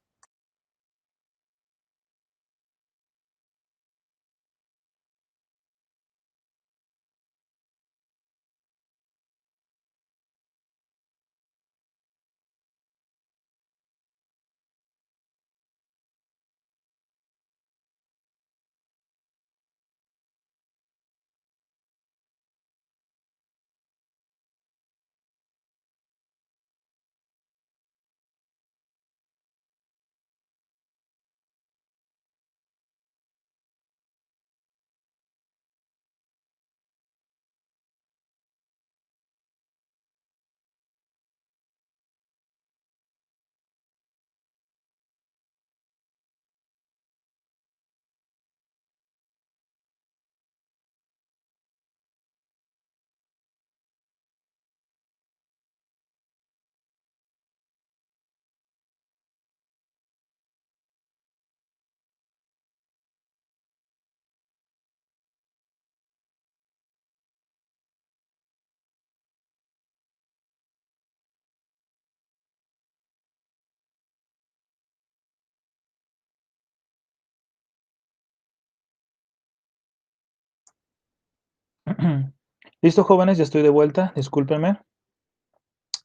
Listo, jóvenes, ya estoy de vuelta, discúlpenme.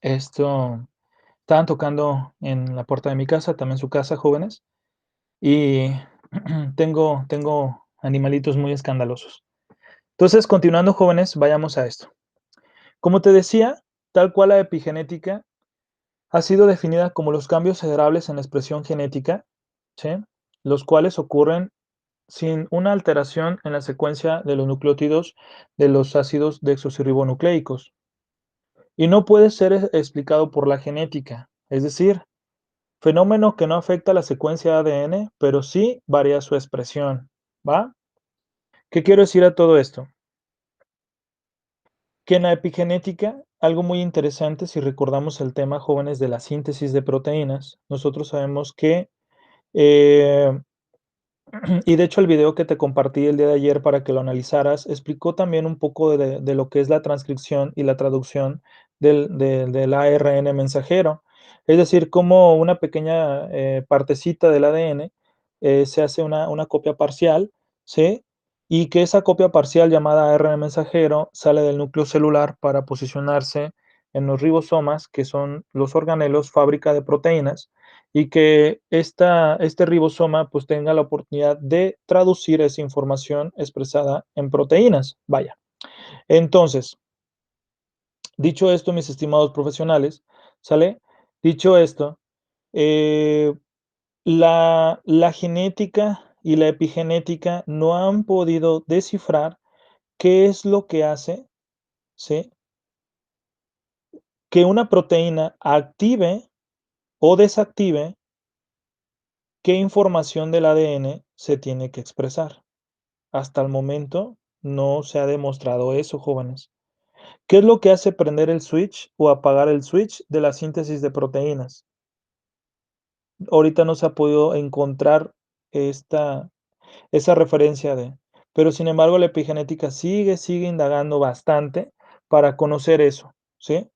Esto, estaban tocando en la puerta de mi casa, también su casa, jóvenes, y tengo animalitos muy escandalosos. Entonces, continuando, jóvenes, vayamos a esto. Como te decía, tal cual la epigenética ha sido definida como los cambios heredables en la expresión genética, ¿sí? Los cuales ocurren sin una alteración en la secuencia de los nucleótidos de los ácidos desoxirribonucleicos. Y no puede ser explicado por la genética, es decir, fenómeno que no afecta la secuencia ADN, pero sí varía su expresión, ¿va? ¿Qué quiero decir a todo esto? Que en la epigenética, algo muy interesante, si recordamos el tema, jóvenes, de la síntesis de proteínas, nosotros sabemos que, eh, y de hecho el video que te compartí el día de ayer para que lo analizaras, explicó también un poco de lo que es la transcripción y la traducción del ARN mensajero. Es decir, como una pequeña partecita del ADN se hace una copia parcial, ¿sí? Y que esa copia parcial llamada ARN mensajero sale del núcleo celular para posicionarse en los ribosomas, que son los organelos fábrica de proteínas, y que este ribosoma pues tenga la oportunidad de traducir esa información expresada en proteínas. Vaya. Entonces, dicho esto, mis estimados profesionales, ¿sale? Dicho esto, eh, la genética y la epigenética no han podido descifrar qué es lo que hace, ¿sí? Que una proteína active o desactive qué información del ADN se tiene que expresar. Hasta el momento no se ha demostrado eso, jóvenes. ¿Qué es lo que hace prender el switch o apagar el switch de la síntesis de proteínas? Ahorita no se ha podido encontrar esta esa referencia de, pero sin embargo, la epigenética sigue indagando bastante para conocer eso, ¿sí?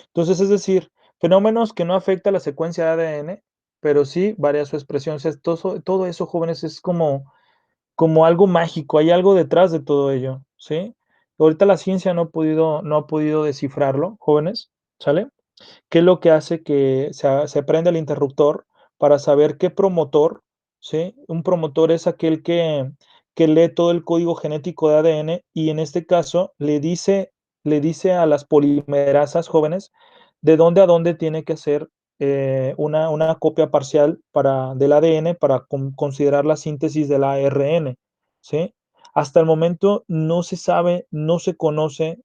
Entonces, es decir, fenómenos que no afecta la secuencia de ADN, pero sí varía su expresión. O sea, todo eso, jóvenes, es como algo mágico, hay algo detrás de todo ello, ¿sí? Ahorita la ciencia no ha podido descifrarlo, jóvenes, ¿sale? ¿Qué es lo que hace que se prenda el interruptor para saber qué promotor, ¿sí? Un promotor es aquel que lee todo el código genético de ADN y en este caso le dice a las polimerasas jóvenes de dónde a dónde tiene que hacer una copia parcial del ADN para considerar la síntesis del ARN, ¿sí? Hasta el momento no se sabe, no se conoce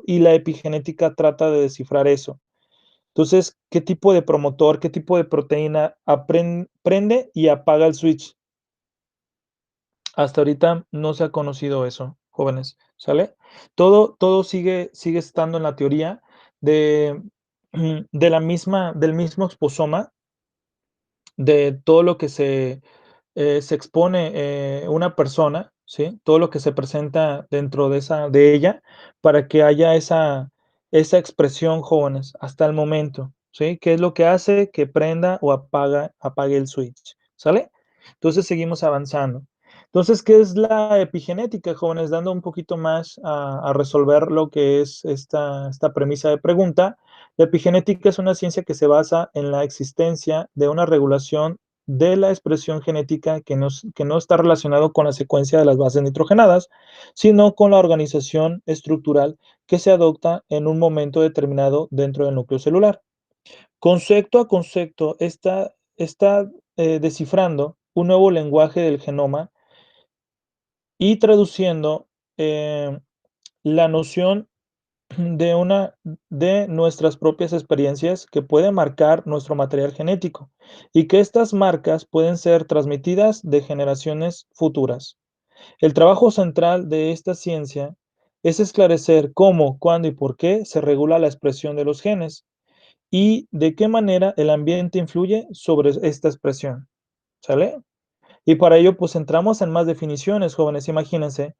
y la epigenética trata de descifrar eso. Entonces, ¿qué tipo de promotor, qué tipo de proteína prende y apaga el switch? Hasta ahorita no se ha conocido eso, jóvenes, ¿sale? Todo sigue estando en la teoría de, del mismo exposoma, de todo lo que se expone una persona, ¿sí? Todo lo que se presenta dentro de ella para que haya esa expresión, jóvenes, hasta el momento, ¿sí? ¿Qué es lo que hace que prenda o apague el switch? ¿Sale? Entonces seguimos avanzando. Entonces, ¿qué es la epigenética, jóvenes? Dando un poquito más a resolver lo que es esta premisa de pregunta. La epigenética es una ciencia que se basa en la existencia de una regulación de la expresión genética que no está relacionado con la secuencia de las bases nitrogenadas, sino con la organización estructural que se adopta en un momento determinado dentro del núcleo celular. Concepto a concepto está descifrando un nuevo lenguaje del genoma y traduciendo la noción de una de nuestras propias experiencias que pueden marcar nuestro material genético y que estas marcas pueden ser transmitidas de generaciones futuras. El trabajo central de esta ciencia es esclarecer cómo, cuándo y por qué se regula la expresión de los genes y de qué manera el ambiente influye sobre esta expresión. ¿Sale? Y para ello, pues entramos en más definiciones, jóvenes, imagínense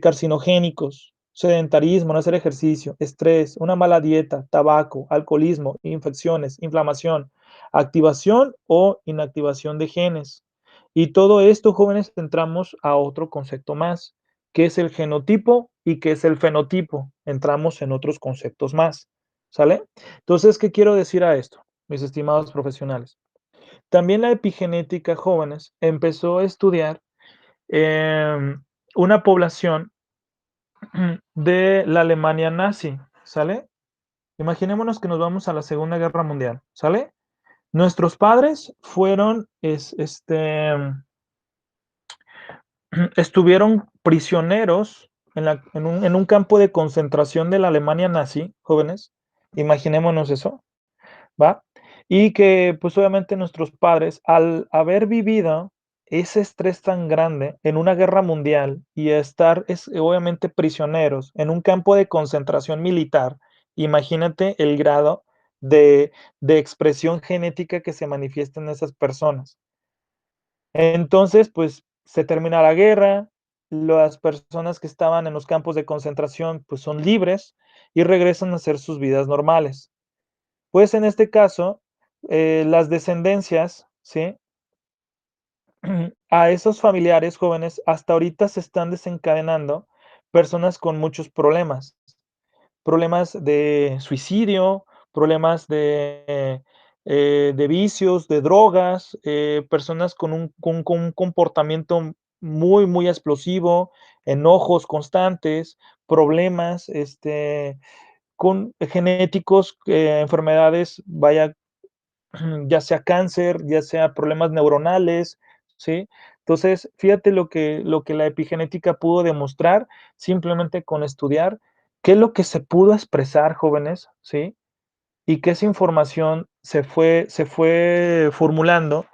carcinogénicos, sedentarismo, no hacer ejercicio, estrés, una mala dieta, tabaco, alcoholismo, infecciones, inflamación, activación o inactivación de genes. Y todo esto, jóvenes, entramos a otro concepto más, que es el genotipo y que es el fenotipo. Entramos en otros conceptos más, ¿sale? Entonces, ¿qué quiero decir a esto, mis estimados profesionales? También la epigenética, jóvenes, empezó a estudiar em, una población de la Alemania nazi, ¿sale? Imaginémonos que nos vamos a la Segunda Guerra Mundial, ¿sale? Nuestros padres estuvieron prisioneros en un campo de concentración de la Alemania nazi, jóvenes. Imaginémonos eso, ¿va? Y que, pues, obviamente nuestros padres, al haber vivido ese estrés tan grande en una guerra mundial y estar, obviamente, prisioneros en un campo de concentración militar, imagínate el grado de expresión genética que se manifiesta en esas personas. Entonces, pues, se termina la guerra, las personas que estaban en los campos de concentración, pues, son libres y regresan a hacer sus vidas normales. Pues en este caso, las descendencias, ¿sí? A esos familiares jóvenes, hasta ahorita se están desencadenando personas con muchos problemas de suicidio, problemas de vicios, de drogas, personas con un comportamiento muy, muy explosivo, enojos constantes, problemas, con genéticos, enfermedades, vaya, ya sea cáncer, ya sea problemas neuronales, ¿sí? Entonces, fíjate lo que la epigenética pudo demostrar simplemente con estudiar qué es lo que se pudo expresar, jóvenes, ¿sí? Y que esa información se fue formulando,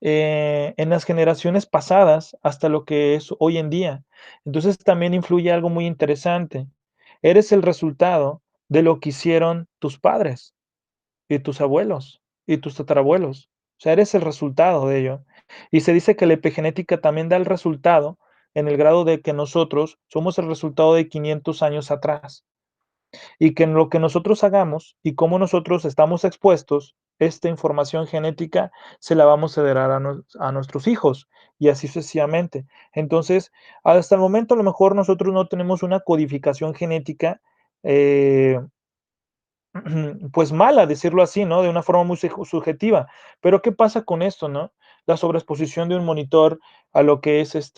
en las generaciones pasadas hasta lo que es hoy en día. Entonces, también influye algo muy interesante. Eres el resultado de lo que hicieron tus padres y tus abuelos y tus tatarabuelos. O sea, eres el resultado de ello. Y se dice que la epigenética también da el resultado en el grado de que nosotros somos el resultado de 500 años atrás y que en lo que nosotros hagamos y cómo nosotros estamos expuestos, esta información genética se la vamos a heredar a nuestros hijos y así sucesivamente. Entonces, hasta el momento a lo mejor nosotros no tenemos una codificación genética, eh, pues mala, decirlo así, ¿no? De una forma muy subjetiva. Pero ¿qué pasa con esto, no? La sobreexposición de un monitor a lo que es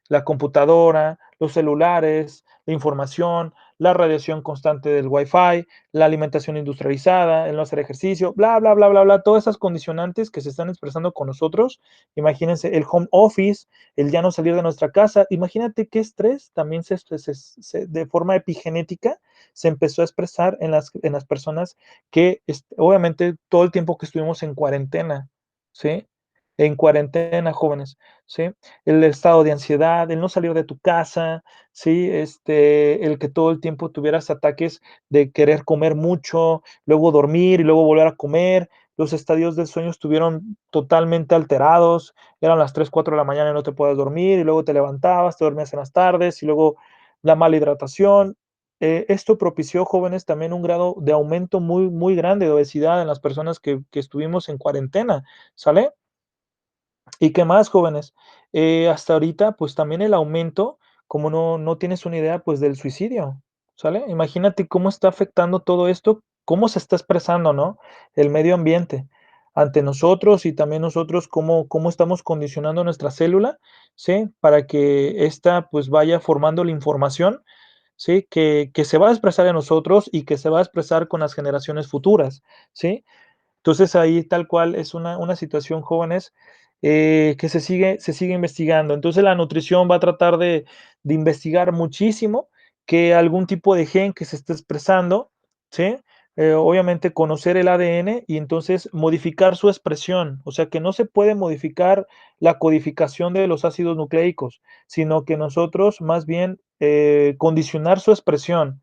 la computadora, los celulares, la información, la radiación constante del Wi-Fi, la alimentación industrializada, el no hacer ejercicio, bla, bla, bla, bla, bla, todas esas condicionantes que se están expresando con nosotros. Imagínense el home office, el ya no salir de nuestra casa. Imagínate qué estrés también de forma epigenética se empezó a expresar en las personas que obviamente todo el tiempo que estuvimos en cuarentena, ¿sí? En cuarentena, jóvenes, ¿sí? El estado de ansiedad, el no salir de tu casa, ¿sí? El que todo el tiempo tuvieras ataques de querer comer mucho, luego dormir y luego volver a comer. Los estadios del sueño estuvieron totalmente alterados, eran las 3 4 de la mañana y no te podías dormir, y luego te levantabas, te dormías en las tardes, y luego la mala hidratación. Esto propició, jóvenes, también un grado de aumento muy, muy grande de obesidad en las personas que estuvimos en cuarentena, ¿sale? ¿Y qué más, jóvenes? Hasta ahorita, pues también el aumento, como no tienes una idea, pues del suicidio, ¿sale? Imagínate cómo está afectando todo esto, cómo se está expresando, ¿no? El medio ambiente ante nosotros y también nosotros cómo estamos condicionando nuestra célula, ¿sí? Para que ésta pues vaya formando la información, ¿sí? Que se va a expresar en nosotros y que se va a expresar con las generaciones futuras, ¿sí? Entonces ahí tal cual es una situación, jóvenes, que se sigue investigando. Entonces la nutrición va a tratar de investigar muchísimo que algún tipo de gen que se esté expresando, ¿sí? Obviamente conocer el ADN y entonces modificar su expresión. O sea que no se puede modificar la codificación de los ácidos nucleicos, sino que nosotros más bien condicionar su expresión,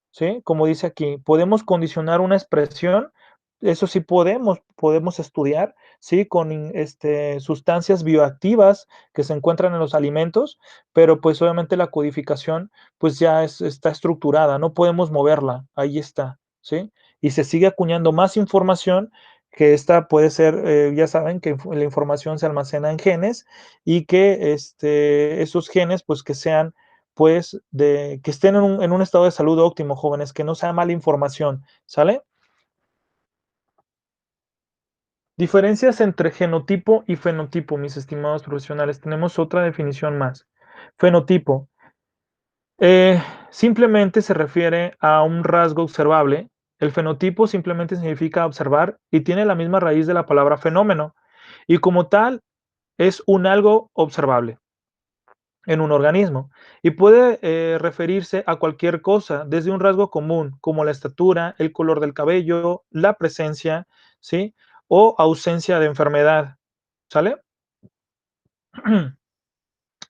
¿sí? Como dice aquí, podemos condicionar una expresión, eso sí podemos estudiar, ¿sí? Con sustancias bioactivas que se encuentran en los alimentos, pero pues obviamente la codificación pues ya está estructurada, no podemos moverla, ahí está, ¿sí? Y se sigue acuñando más información que esta puede ser, ya saben que la información se almacena en genes y que esos genes pues que sean pues, que estén en un estado de salud óptimo, jóvenes, que no sea mala información, ¿sale? Diferencias entre genotipo y fenotipo, mis estimados profesionales. Tenemos otra definición más. Fenotipo. Simplemente se refiere a un rasgo observable. El fenotipo simplemente significa observar y tiene la misma raíz de la palabra fenómeno. Y como tal, es un algo observable en un organismo y puede referirse a cualquier cosa, desde un rasgo común como la estatura, el color del cabello, la presencia, ¿sí? O ausencia de enfermedad, ¿sale?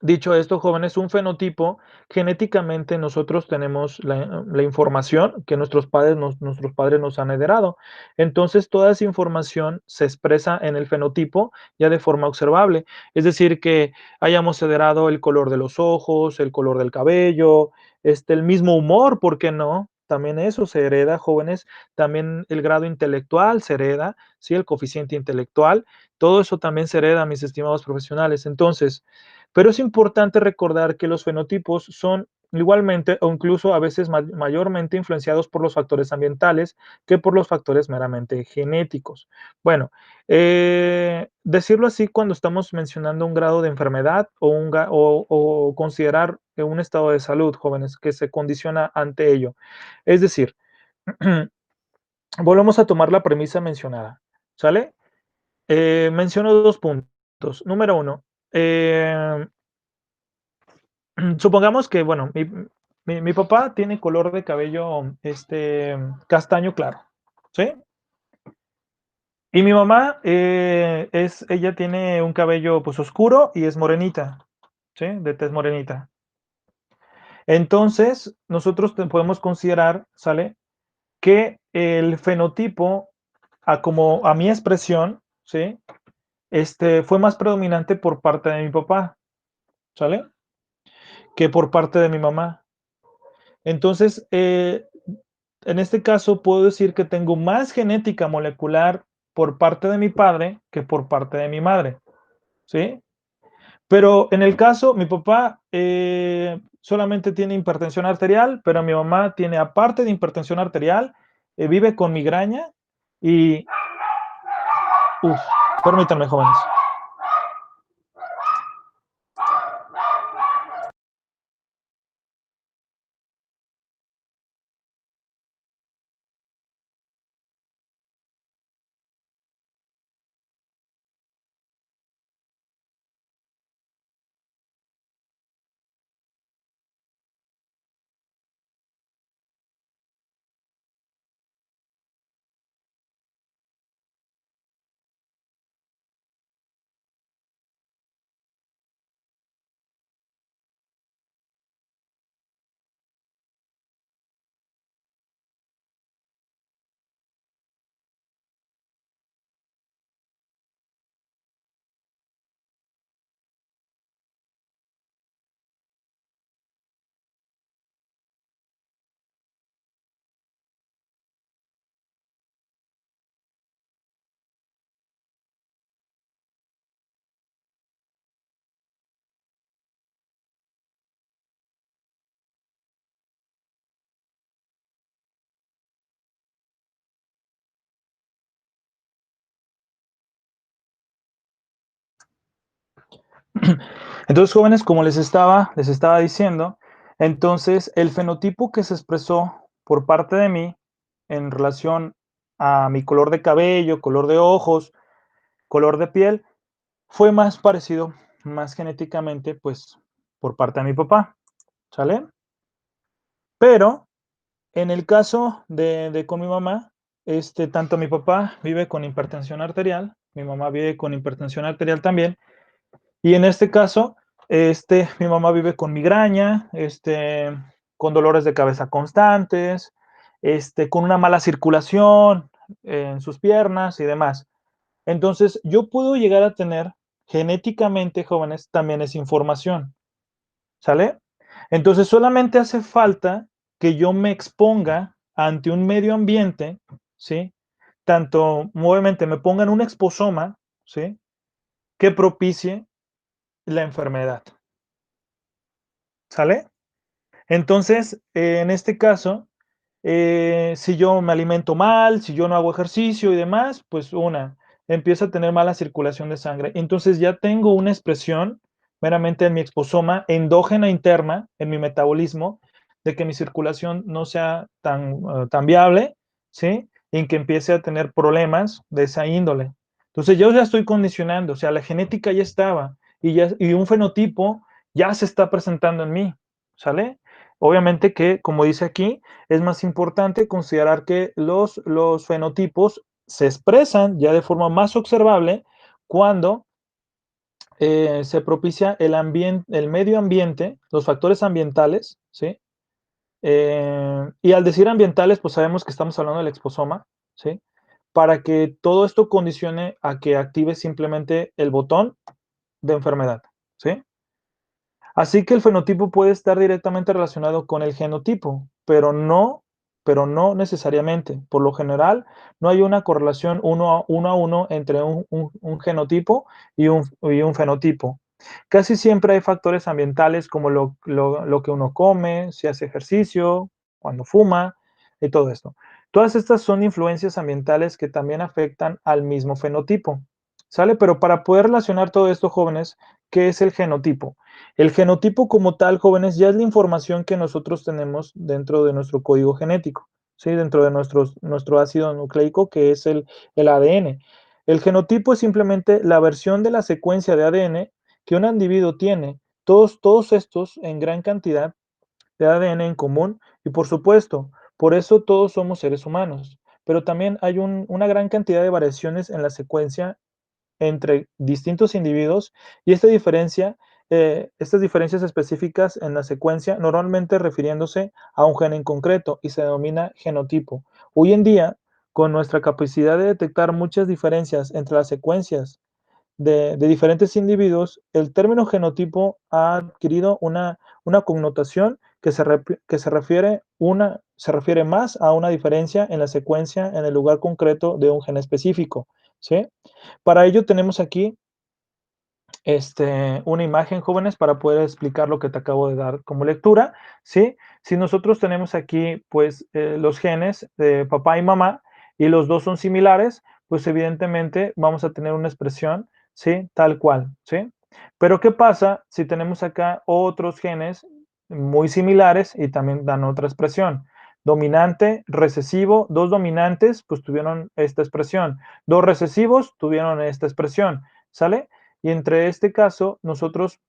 Dicho esto, jóvenes, un fenotipo, genéticamente nosotros tenemos la información que nuestros padres nos han heredado. Entonces, toda esa información se expresa en el fenotipo ya de forma observable. Es decir, que hayamos heredado el color de los ojos, el color del cabello, el mismo humor, ¿por qué no? También eso se hereda, jóvenes. También el grado intelectual se hereda, ¿sí? El coeficiente intelectual. Todo eso también se hereda, mis estimados profesionales. Entonces, pero es importante recordar que los fenotipos son igualmente o incluso a veces mayormente influenciados por los factores ambientales que por los factores meramente genéticos. Bueno, decirlo así cuando estamos mencionando un grado de enfermedad o considerar un estado de salud, jóvenes, que se condiciona ante ello. Es decir, volvemos a tomar la premisa mencionada, ¿sale? Menciono dos puntos. Número uno, supongamos que, bueno, mi papá tiene color de cabello, castaño claro, ¿sí? Y mi mamá, ella tiene un cabello, pues, oscuro y es morenita, ¿sí? De tez morenita. Entonces, nosotros podemos considerar, ¿sale? Que el fenotipo, como a mi expresión, ¿sí? Fue más predominante por parte de mi papá, ¿sale? Que por parte de mi mamá. Entonces, en este caso, puedo decir que tengo más genética molecular por parte de mi padre que por parte de mi madre, ¿sí? Pero en el caso, mi papá solamente tiene hipertensión arterial, pero mi mamá tiene, aparte de hipertensión arterial, vive con migraña y, uf, permítanme, jóvenes. Entonces, jóvenes, como les estaba diciendo, entonces el fenotipo que se expresó por parte de mí en relación a mi color de cabello, color de ojos, color de piel, fue más parecido, más genéticamente, pues, por parte de mi papá, ¿sale? Pero en el caso de con mi mamá, tanto mi papá vive con hipertensión arterial, mi mamá vive con hipertensión arterial también, y en este caso, mi mamá vive con migraña, con dolores de cabeza constantes, con una mala circulación en sus piernas y demás. Entonces, yo puedo llegar a tener genéticamente, jóvenes, también esa información, ¿sale? Entonces, solamente hace falta que yo me exponga ante un medio ambiente, ¿sí? Tanto, obviamente, me pongan un exposoma, ¿sí? Que propicie la enfermedad, ¿sale? Entonces, en este caso, si yo me alimento mal, si yo no hago ejercicio y demás, pues empiezo a tener mala circulación de sangre. Entonces ya tengo una expresión meramente en mi exposoma endógena interna, en mi metabolismo, de que mi circulación no sea tan viable, ¿sí? Y que empiece a tener problemas de esa índole. Entonces yo ya estoy condicionando, o sea, la genética ya estaba y un fenotipo ya se está presentando en mí, ¿sale? Obviamente que, como dice aquí, es más importante considerar que los fenotipos se expresan ya de forma más observable cuando se propicia el medio ambiente, los factores ambientales, ¿sí? Y al decir ambientales, pues sabemos que estamos hablando del exposoma, ¿sí? Para que todo esto condicione a que active simplemente el botón de enfermedad, ¿sí? Así que el fenotipo puede estar directamente relacionado con el genotipo, pero no necesariamente. Por lo general, no hay una correlación uno a uno entre un genotipo y un fenotipo. Casi siempre hay factores ambientales como lo que uno come, si hace ejercicio, cuando fuma y todo esto. Todas estas son influencias ambientales que también afectan al mismo fenotipo, ¿sale? Pero para poder relacionar todo esto, jóvenes, ¿qué es el genotipo? El genotipo como tal, jóvenes, ya es la información que nosotros tenemos dentro de nuestro código genético, ¿sí? Dentro de nuestro ácido nucleico, que es el ADN. El genotipo es simplemente la versión de la secuencia de ADN que un individuo tiene, todos estos en gran cantidad de ADN en común y por supuesto, por eso todos somos seres humanos, pero también hay una gran cantidad de variaciones en la secuencia entre distintos individuos y estas diferencias específicas en la secuencia normalmente refiriéndose a un gen en concreto y se denomina genotipo. Hoy en día, con nuestra capacidad de detectar muchas diferencias entre las secuencias de diferentes individuos, el término genotipo ha adquirido una connotación que se refiere más a una diferencia en la secuencia en el lugar concreto de un gen específico, ¿sí? Para ello tenemos aquí una imagen, jóvenes, para poder explicar lo que te acabo de dar como lectura, ¿sí? Si nosotros tenemos aquí, pues, los genes de papá y mamá, y los dos son similares, pues evidentemente vamos a tener una expresión, ¿sí? Tal cual, ¿sí? Pero ¿qué pasa si tenemos acá otros genes muy similares y también dan otra expresión? Dominante, recesivo, dos dominantes, pues tuvieron esta expresión. Dos recesivos tuvieron esta expresión, ¿sale? Y entre este caso, nosotros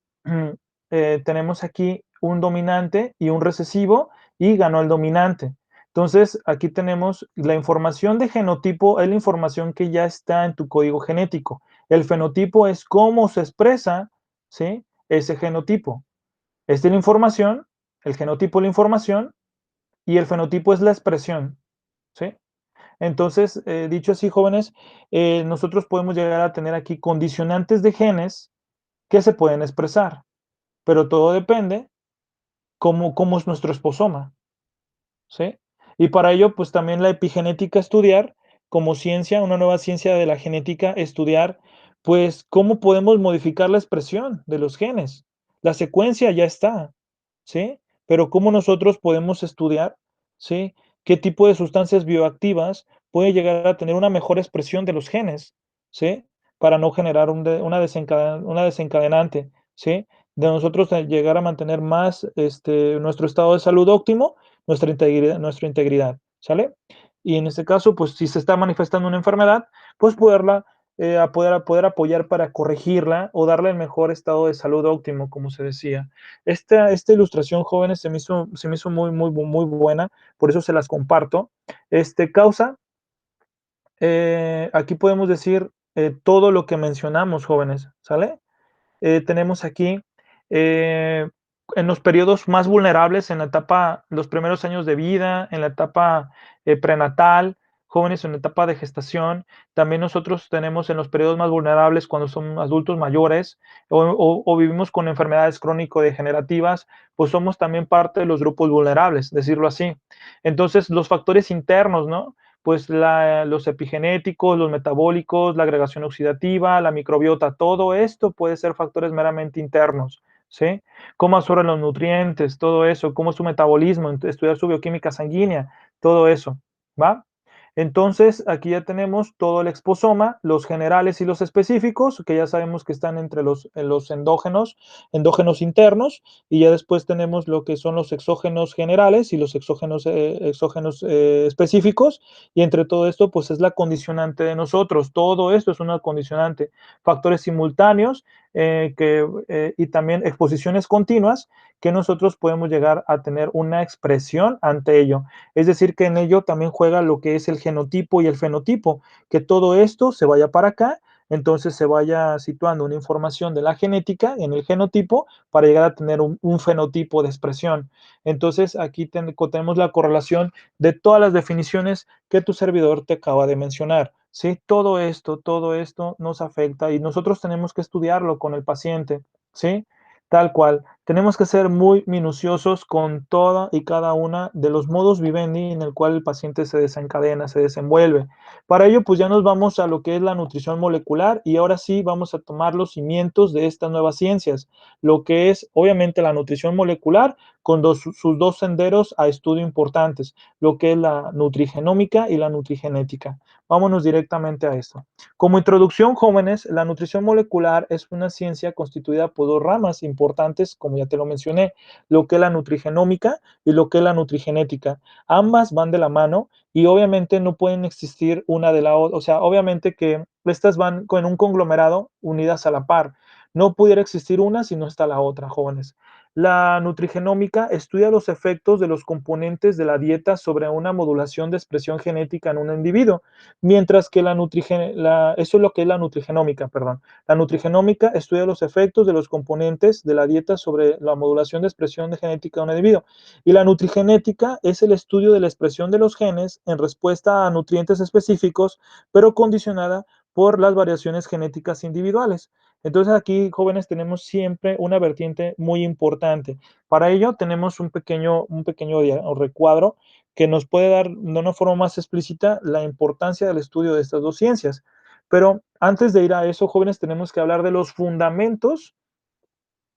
tenemos aquí un dominante y un recesivo y ganó el dominante. Entonces, aquí tenemos la información de genotipo, es la información que ya está en tu código genético. El fenotipo es cómo se expresa, ¿sí? Ese genotipo. Esta es la información, el genotipo es la información y el fenotipo es la expresión, ¿sí? Entonces, dicho así, jóvenes, nosotros podemos llegar a tener aquí condicionantes de genes que se pueden expresar, pero todo depende cómo es nuestro esposoma, ¿sí? Y para ello, pues también la epigenética estudiar como ciencia, una nueva ciencia de la genética, estudiar, pues cómo podemos modificar la expresión de los genes. La secuencia ya está, ¿sí? Pero cómo nosotros podemos estudiar, ¿sí? ¿Qué tipo de sustancias bioactivas puede llegar a tener una mejor expresión de los genes, ¿sí? Para no generar una desencadenante, ¿sí? De nosotros llegar a mantener más nuestro estado de salud óptimo, nuestra integridad, ¿sale? Y en este caso, pues si se está manifestando una enfermedad, pues poder apoyar para corregirla o darle el mejor estado de salud óptimo, como se decía. Esta ilustración, jóvenes, se me hizo muy buena, por eso se las comparto. Causa, aquí podemos decir todo lo que mencionamos, jóvenes, ¿sale? Tenemos aquí eh, en los periodos más vulnerables, en la etapa, los primeros años de vida, en la etapa prenatal, jóvenes en la etapa de gestación. También nosotros tenemos en los periodos más vulnerables cuando son adultos mayores o vivimos con enfermedades crónico-degenerativas, pues somos también parte de los grupos vulnerables, decirlo así. Entonces, los factores internos, ¿no? Pues los epigenéticos, los metabólicos, la agregación oxidativa, la microbiota, todo esto puede ser factores meramente internos, ¿sí? Cómo absorben los nutrientes, todo eso, cómo es su metabolismo, estudiar su bioquímica sanguínea, todo eso, ¿va? Entonces, aquí ya tenemos todo el exposoma, los generales y los específicos, que ya sabemos que están entre los endógenos internos, y ya después tenemos lo que son los exógenos generales y los exógenos específicos, y entre todo esto, pues es la condicionante de nosotros. Todo esto es una condicionante. Factores simultáneos y también exposiciones continuas que nosotros podemos llegar a tener una expresión ante ello. Es decir, que en ello también juega lo que es el genotipo y el fenotipo, que todo esto se vaya para acá, entonces se vaya situando una información de la genética en el genotipo para llegar a tener un fenotipo de expresión. Entonces aquí tenemos la correlación de todas las definiciones que tu servidor te acaba de mencionar. ¿Sí? Todo esto nos afecta y nosotros tenemos que estudiarlo con el paciente, ¿sí? Tal cual. Tenemos que ser muy minuciosos con toda y cada una de los modus vivendi en el cual el paciente se desencadena, se desenvuelve. Para ello, pues ya nos vamos a lo que es la nutrición molecular y ahora sí vamos a tomar los cimientos de estas nuevas ciencias, lo que es obviamente la nutrición molecular con sus dos senderos a estudio importantes, lo que es la nutrigenómica y la nutrigenética. Vámonos directamente a esto. Como introducción, jóvenes, la nutrición molecular es una ciencia constituida por dos ramas importantes, como ya te lo mencioné, lo que es la nutrigenómica y lo que es la nutrigenética. Ambas van de la mano y obviamente no pueden existir una de la otra, o sea, obviamente que estas van con un conglomerado unidas a la par. No pudiera existir una si no está la otra, jóvenes. La nutrigenómica estudia los efectos de los componentes de la dieta sobre una modulación de expresión genética en un individuo. Mientras que eso es lo que es la nutrigenómica, perdón. La nutrigenómica estudia los efectos de los componentes de la dieta sobre la modulación de expresión de genética de un individuo. Y la nutrigenética es el estudio de la expresión de los genes en respuesta a nutrientes específicos, pero condicionada por las variaciones genéticas individuales. Entonces aquí, jóvenes, tenemos siempre una vertiente muy importante. Para ello tenemos un pequeño recuadro que nos puede dar de una forma más explícita la importancia del estudio de estas dos ciencias. Pero antes de ir a eso, jóvenes, tenemos que hablar de los fundamentos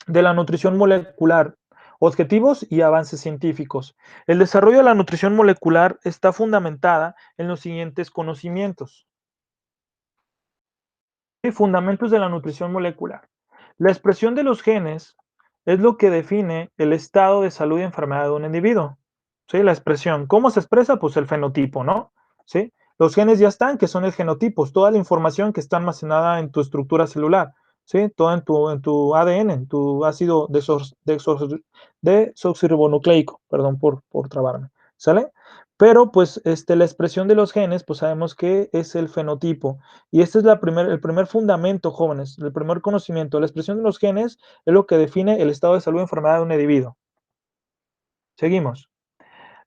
de la nutrición molecular, objetivos y avances científicos. El desarrollo de la nutrición molecular está fundamentada en los siguientes conocimientos. Fundamentos de la nutrición molecular. La expresión de los genes es lo que define el estado de salud y enfermedad de un individuo. ¿Sí? La expresión. ¿Cómo se expresa? Pues el fenotipo, ¿no? ¿Sí? Los genes ya están, que son el genotipos, toda la información que está almacenada en tu estructura celular, ¿sí? Todo en tu ADN, en tu ácido desoxirribonucleico, perdón por trabarme, ¿sale? Pero pues la expresión de los genes, pues sabemos que es el fenotipo. Y este es el primer fundamento, jóvenes, el primer conocimiento. La expresión de los genes es lo que define el estado de salud y enfermedad de un individuo. Seguimos.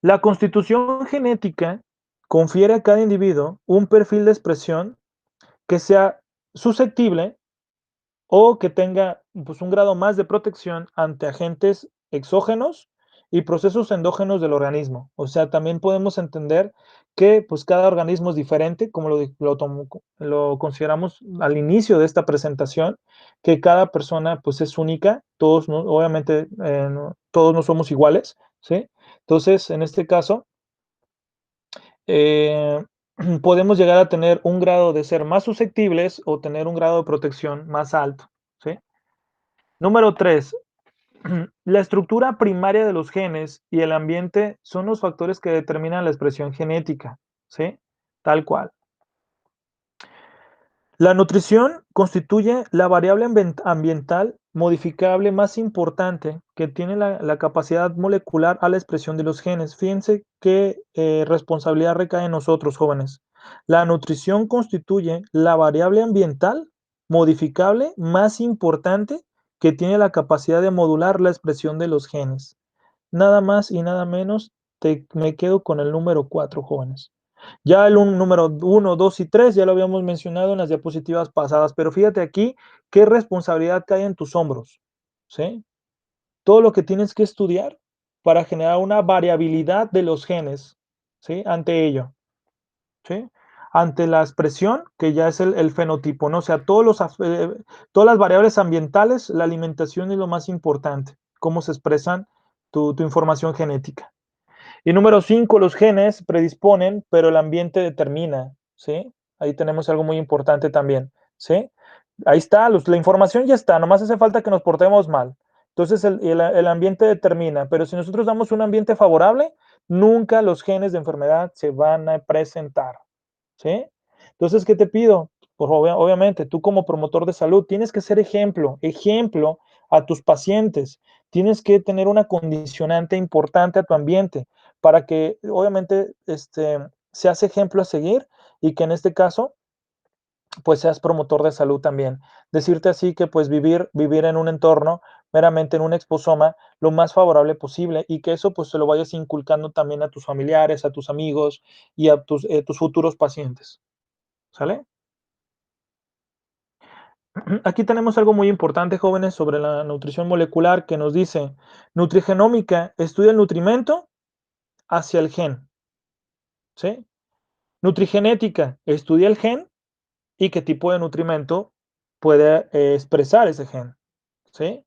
La constitución genética confiere a cada individuo un perfil de expresión que sea susceptible o que tenga pues, un grado más de protección ante agentes exógenos y procesos endógenos del organismo. O sea, también podemos entender que pues, cada organismo es diferente, como lo consideramos al inicio de esta presentación, que cada persona pues, es única, todos, obviamente, todos no somos iguales, ¿sí? Entonces, en este caso, eh, podemos llegar a tener un grado de ser más susceptibles o tener un grado de protección más alto, ¿sí? Número 3, la estructura primaria de los genes y el ambiente son los factores que determinan la expresión genética, ¿sí? Tal cual. La nutrición constituye la variable ambiental modificable más importante que tiene la capacidad molecular a la expresión de los genes. Fíjense qué responsabilidad recae en nosotros, jóvenes. La nutrición constituye la variable ambiental modificable más importante que tiene la capacidad de modular la expresión de los genes. Nada más y nada menos, me quedo con el número 4, jóvenes. Ya el número 1, 2 y 3 ya lo habíamos mencionado en las diapositivas pasadas, pero fíjate aquí qué responsabilidad cae en tus hombros, ¿sí? Todo lo que tienes que estudiar para generar una variabilidad de los genes, ¿sí? Ante ello, ¿sí? Ante la expresión, que ya es el fenotipo, ¿no? O sea, todas las variables ambientales, la alimentación es lo más importante, cómo se expresan tu información genética. Y número 5, los genes predisponen, pero el ambiente determina, ¿sí? Ahí tenemos algo muy importante también, ¿sí? Ahí está, la información ya está, nomás hace falta que nos portemos mal. Entonces el ambiente determina, pero si nosotros damos un ambiente favorable, nunca los genes de enfermedad se van a presentar, ¿sí? Entonces, ¿qué te pido? Pues obviamente, tú como promotor de salud tienes que ser ejemplo a tus pacientes. Tienes que tener una condicionante importante a tu ambiente para que, obviamente, seas ejemplo a seguir y que en este caso, pues seas promotor de salud también. Decirte así que pues vivir en un entorno, meramente en un exposoma, lo más favorable posible y que eso pues se lo vayas inculcando también a tus familiares, a tus amigos y a tus futuros pacientes. ¿Sale? Aquí tenemos algo muy importante, jóvenes, sobre la nutrición molecular que nos dice, nutrigenómica estudia el nutrimento hacia el gen, ¿sí? Nutrigenética estudia el gen y qué tipo de nutrimento puede expresar ese gen, ¿sí?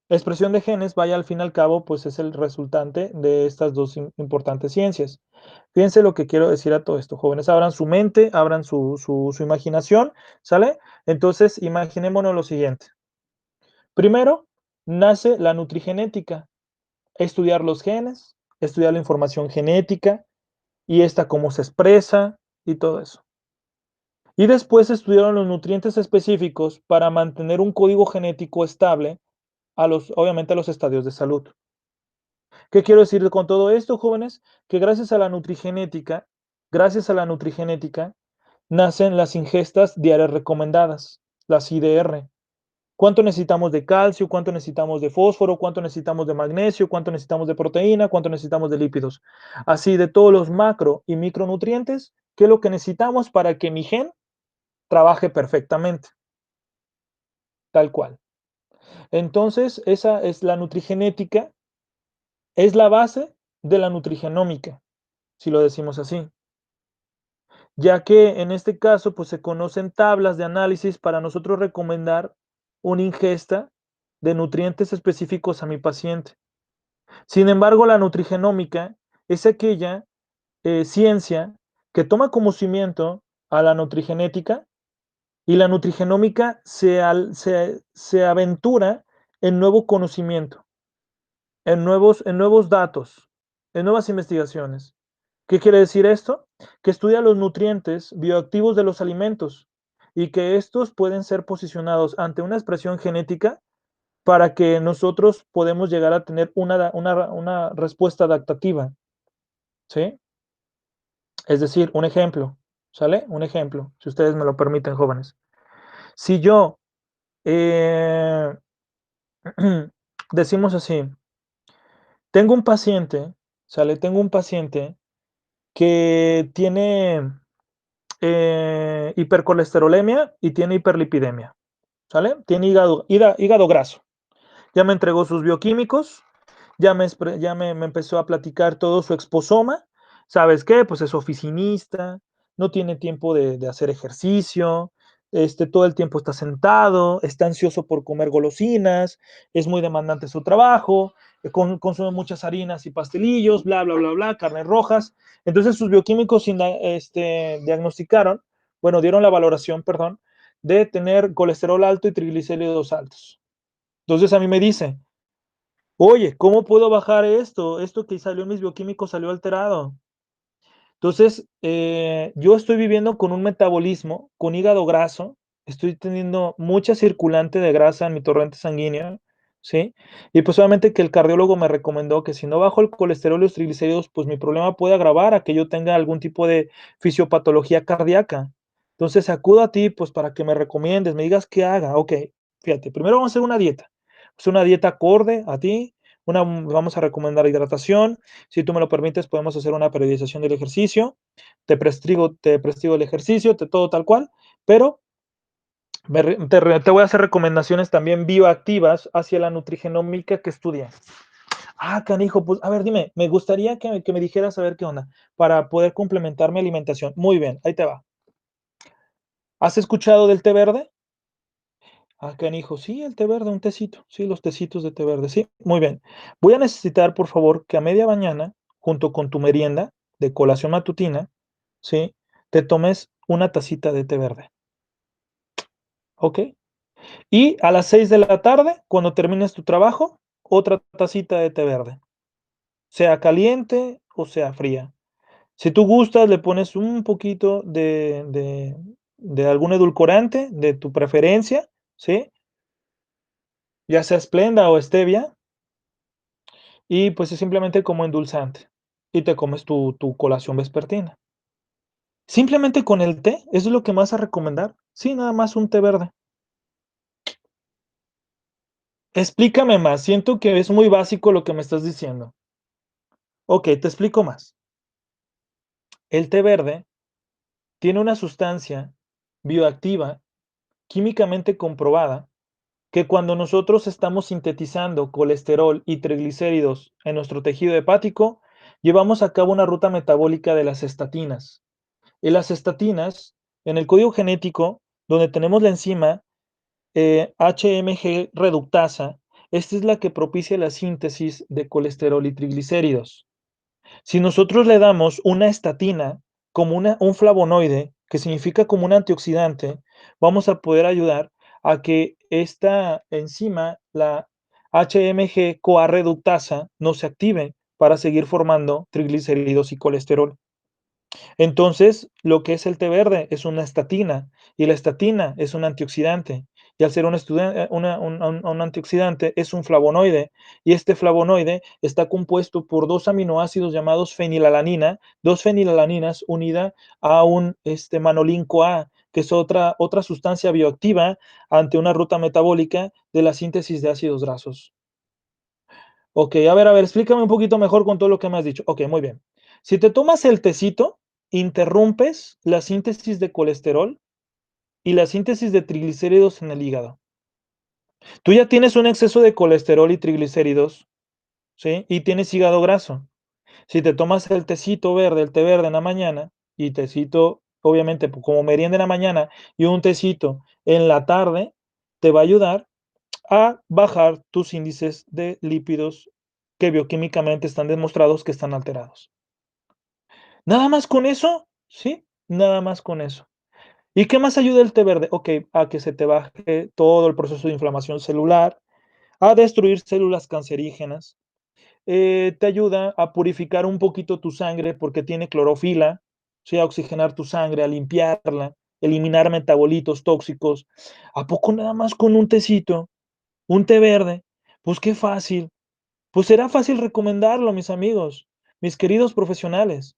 Expresión de genes, vaya al fin y al cabo, pues es el resultante de estas dos importantes ciencias. Fíjense lo que quiero decir a todo esto, jóvenes, abran su mente, abran su imaginación, ¿sale? Entonces, imaginémonos lo siguiente. Primero, nace la nutrigenética, estudiar los genes, estudiar la información genética y esta cómo se expresa y todo eso. Y después estudiaron los nutrientes específicos para mantener un código genético estable obviamente a los estadios de salud. ¿Qué quiero decir con todo esto, jóvenes? Que gracias a la nutrigenética, nacen las ingestas diarias recomendadas, las IDR. ¿Cuánto necesitamos de calcio? ¿Cuánto necesitamos de fósforo? ¿Cuánto necesitamos de magnesio? ¿Cuánto necesitamos de proteína? ¿Cuánto necesitamos de lípidos? Así de todos los macro y micronutrientes, ¿qué es lo que necesitamos para que mi gen trabaje perfectamente? Tal cual. Entonces, esa es la nutrigenética, es la base de la nutrigenómica, si lo decimos así, ya que en este caso, pues se conocen tablas de análisis para nosotros recomendar una ingesta de nutrientes específicos a mi paciente. Sin embargo, la nutrigenómica es aquella ciencia que toma como cimiento a la nutrigenética y la nutrigenómica se aventura en nuevo conocimiento, en nuevos datos, en nuevas investigaciones. ¿Qué quiere decir esto? Que estudia los nutrientes bioactivos de los alimentos y que estos pueden ser posicionados ante una expresión genética para que nosotros podemos llegar a tener una respuesta adaptativa, ¿sí? Es decir, un ejemplo, ¿sale? Un ejemplo, si ustedes me lo permiten, jóvenes. Si yo, eh, decimos así, tengo un paciente, ¿sale? Tengo un paciente que tiene hipercolesterolemia y tiene hiperlipidemia, ¿sale? Tiene hígado graso. Ya me entregó sus bioquímicos, ya me empezó a platicar todo su exposoma. ¿Sabes qué? Pues es oficinista, no tiene tiempo de hacer ejercicio, todo el tiempo está sentado, está ansioso por comer golosinas, es muy demandante su trabajo, consume muchas harinas y pastelillos, bla, bla, bla, bla, carnes rojas. Entonces sus bioquímicos diagnosticaron, bueno, dieron la valoración, perdón, de tener colesterol alto y triglicéridos altos. Entonces a mí me dice, oye, ¿cómo puedo bajar esto? Esto que salió en mis bioquímicos salió alterado. Entonces, yo estoy viviendo con un metabolismo, con hígado graso, estoy teniendo mucha circulante de grasa en mi torrente sanguíneo, ¿sí? Y pues obviamente que el cardiólogo me recomendó que si no bajo el colesterol y los triglicéridos, pues mi problema puede agravar a que yo tenga algún tipo de fisiopatología cardíaca. Entonces acudo a ti, pues para que me recomiendes, me digas qué haga. Ok, fíjate, primero vamos a hacer una dieta. Es una dieta acorde a ti, vamos a recomendar hidratación, si tú me lo permites, podemos hacer una periodización del ejercicio, te prescribo el ejercicio, todo tal cual, pero te voy a hacer recomendaciones también bioactivas hacia la nutrigenómica que estudia. Ah, canijo, pues a ver, dime, me gustaría que me dijeras a ver qué onda, para poder complementar mi alimentación. Muy bien, ahí te va. ¿Has escuchado del té verde? Ah, canijo, sí, el té verde, un tecito, sí, los tecitos de té verde, sí, muy bien. Voy a necesitar, por favor, que a media mañana, junto con tu merienda de colación matutina, ¿sí? Te tomes una tacita de té verde, ¿ok? Y a las 6 de la tarde, cuando termines tu trabajo, otra tacita de té verde, sea caliente o sea fría. Si tú gustas, le pones un poquito de algún edulcorante de tu preferencia, ¿sí? Ya sea Splenda o Stevia, y pues es simplemente como endulzante. Y te comes tu colación vespertina. Simplemente con el té, eso es lo que me vas a recomendar. Sí, nada más un té verde. Explícame más, siento que es muy básico lo que me estás diciendo. Ok, te explico más. El té verde tiene una sustancia bioactiva químicamente comprobada que cuando nosotros estamos sintetizando colesterol y triglicéridos en nuestro tejido hepático, llevamos a cabo una ruta metabólica de las estatinas. Y las estatinas, en el código genético, donde tenemos la enzima HMG reductasa, esta es la que propicia la síntesis de colesterol y triglicéridos. Si nosotros le damos una estatina como un flavonoide, que significa como un antioxidante, vamos a poder ayudar a que esta enzima, la HMG-CoA reductasa, no se active para seguir formando triglicéridos y colesterol. Entonces, lo que es el té verde es una estatina y la estatina es un antioxidante. Y al ser un antioxidante es un flavonoide y este flavonoide está compuesto por dos aminoácidos llamados fenilalanina, dos fenilalaninas unida a un manolín CoA, que es otra sustancia bioactiva ante una ruta metabólica de la síntesis de ácidos grasos. Ok, a ver, explícame un poquito mejor con todo lo que me has dicho. Ok, muy bien. Si te tomas el tecito, interrumpes la síntesis de colesterol y la síntesis de triglicéridos en el hígado. Tú ya tienes un exceso de colesterol y triglicéridos, ¿sí? Y tienes hígado graso. Si te tomas el tecito verde, el té verde en la mañana, y tecito, obviamente, como merienda en la mañana, y un tecito en la tarde, te va a ayudar a bajar tus índices de lípidos que bioquímicamente están demostrados que están alterados. Nada más con eso, ¿sí? Nada más con eso. ¿Y qué más ayuda el té verde? Ok, a que se te baje todo el proceso de inflamación celular, a destruir células cancerígenas, te ayuda a purificar un poquito tu sangre porque tiene clorofila, ¿sí? A oxigenar tu sangre, a limpiarla, eliminar metabolitos tóxicos. ¿A poco nada más con un tecito, un té verde? Pues qué fácil. Pues será fácil recomendarlo, mis amigos, mis queridos profesionales.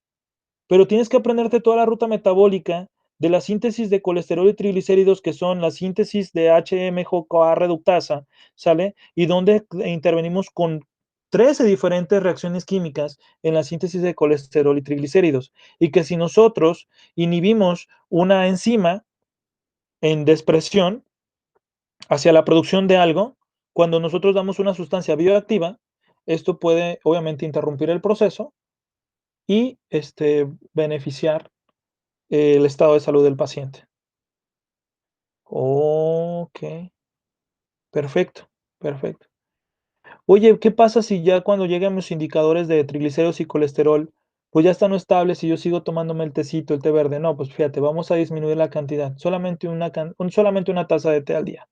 Pero tienes que aprenderte toda la ruta metabólica de la síntesis de colesterol y triglicéridos, que son la síntesis de HMG-CoA reductasa, ¿sale? Y donde intervenimos con 13 diferentes reacciones químicas en la síntesis de colesterol y triglicéridos. Y que si nosotros inhibimos una enzima en despresión hacia la producción de algo, cuando nosotros damos una sustancia bioactiva, esto puede obviamente interrumpir el proceso y beneficiar el estado de salud del paciente. Okey, perfecto, perfecto. Oye, ¿qué pasa si ya cuando lleguen mis indicadores de triglicéridos y colesterol, pues ya están no estables y yo sigo tomándome el tecito, el té verde? No, pues fíjate, vamos a disminuir la cantidad, solamente una taza de té al día.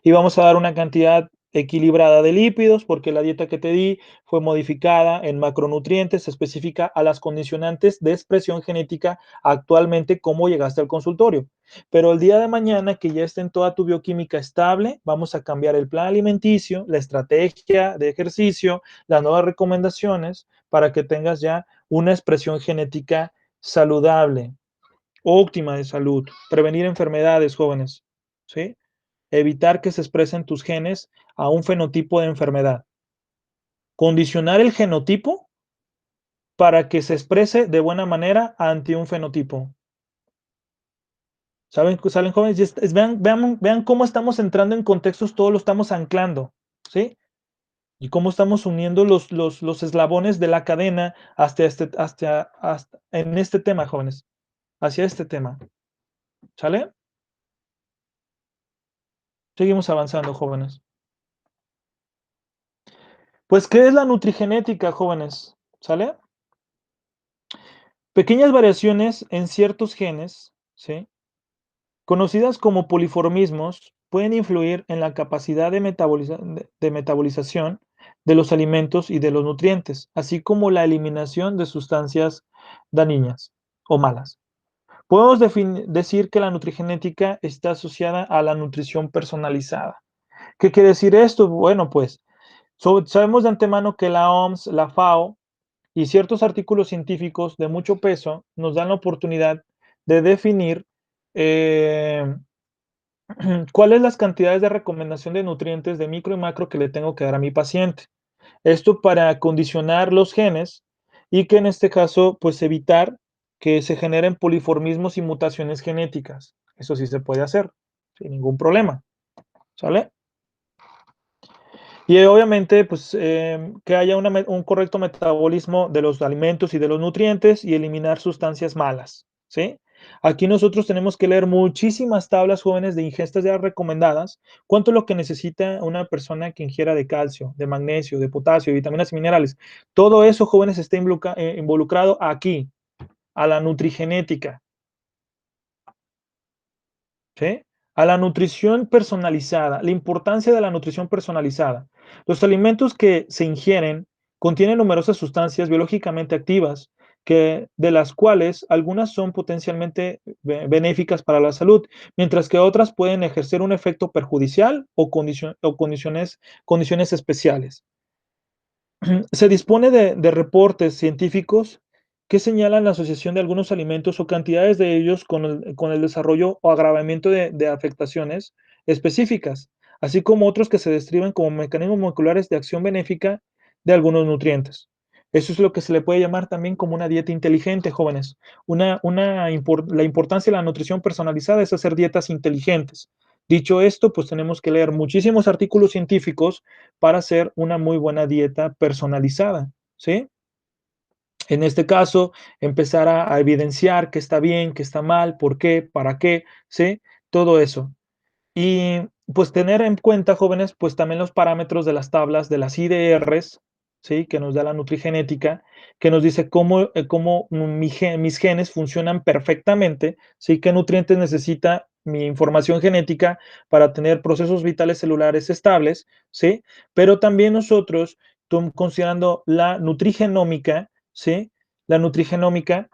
Y vamos a dar una cantidad equilibrada de lípidos, porque la dieta que te di fue modificada en macronutrientes, específica a las condicionantes de expresión genética actualmente como llegaste al consultorio. Pero el día de mañana que ya esté en toda tu bioquímica estable, vamos a cambiar el plan alimenticio, la estrategia de ejercicio, las nuevas recomendaciones para que tengas ya una expresión genética saludable, óptima de salud, prevenir enfermedades, jóvenes, ¿sí? Evitar que se expresen tus genes a un fenotipo de enfermedad. Condicionar el genotipo para que se exprese de buena manera ante un fenotipo. ¿Saben? ¿Salen jóvenes? Vean cómo estamos entrando en contextos, todo lo estamos anclando, ¿sí? Y cómo estamos uniendo los eslabones de la cadena hasta en este tema, jóvenes, hacia este tema. ¿Sale? Seguimos avanzando, jóvenes. Pues, ¿qué es la nutrigenética, jóvenes? ¿Sale? Pequeñas variaciones en ciertos genes, ¿sí? Conocidas como poliformismos, pueden influir en la capacidad de metabolización de los alimentos y de los nutrientes, así como la eliminación de sustancias dañinas o malas. Podemos decir que la nutrigenética está asociada a la nutrición personalizada. ¿Qué quiere decir esto? Bueno, pues sabemos de antemano que la OMS, la FAO y ciertos artículos científicos de mucho peso nos dan la oportunidad de definir eh, cuáles las cantidades de recomendación de nutrientes de micro y macro que le tengo que dar a mi paciente. Esto para condicionar los genes y que en este caso, pues evitar que se generen poliformismos y mutaciones genéticas. Eso sí se puede hacer. sin ningún problema, ¿sale? Y obviamente, pues, que haya un correcto metabolismo de los alimentos y de los nutrientes y eliminar sustancias malas, ¿sí? Aquí nosotros tenemos que leer muchísimas tablas jóvenes de ingestas ya recomendadas, cuánto es lo que necesita una persona que ingiera de calcio, de magnesio, de potasio, vitaminas y minerales. Todo eso, jóvenes, está involucrado aquí, a la nutrigenética. ¿Sí? A la nutrición personalizada, la importancia de la nutrición personalizada. Los alimentos que se ingieren contienen numerosas sustancias biológicamente activas, de las cuales algunas son potencialmente benéficas para la salud, mientras que otras pueden ejercer un efecto perjudicial o condiciones especiales. Se dispone de reportes científicos que señalan la asociación de algunos alimentos o cantidades de ellos con el desarrollo o agravamiento de afectaciones específicas, así como otros que se describen como mecanismos moleculares de acción benéfica de algunos nutrientes. Eso es lo que se le puede llamar también como una dieta inteligente, jóvenes. La importancia de la nutrición personalizada es hacer dietas inteligentes. Dicho esto, pues tenemos que leer muchísimos artículos científicos para hacer una muy buena dieta personalizada, ¿sí? En este caso, empezar a evidenciar qué está bien, qué está mal, por qué, para qué, ¿sí? Todo eso. Y pues tener en cuenta, jóvenes, pues también los parámetros de las tablas de las IDRs, ¿sí? Que nos da la nutrigenética, que nos dice cómo mis genes funcionan perfectamente, ¿sí? Qué nutrientes necesita mi información genética para tener procesos vitales celulares estables, ¿sí? Pero también nosotros, considerando la nutrigenómica, ¿sí? La nutrigenómica,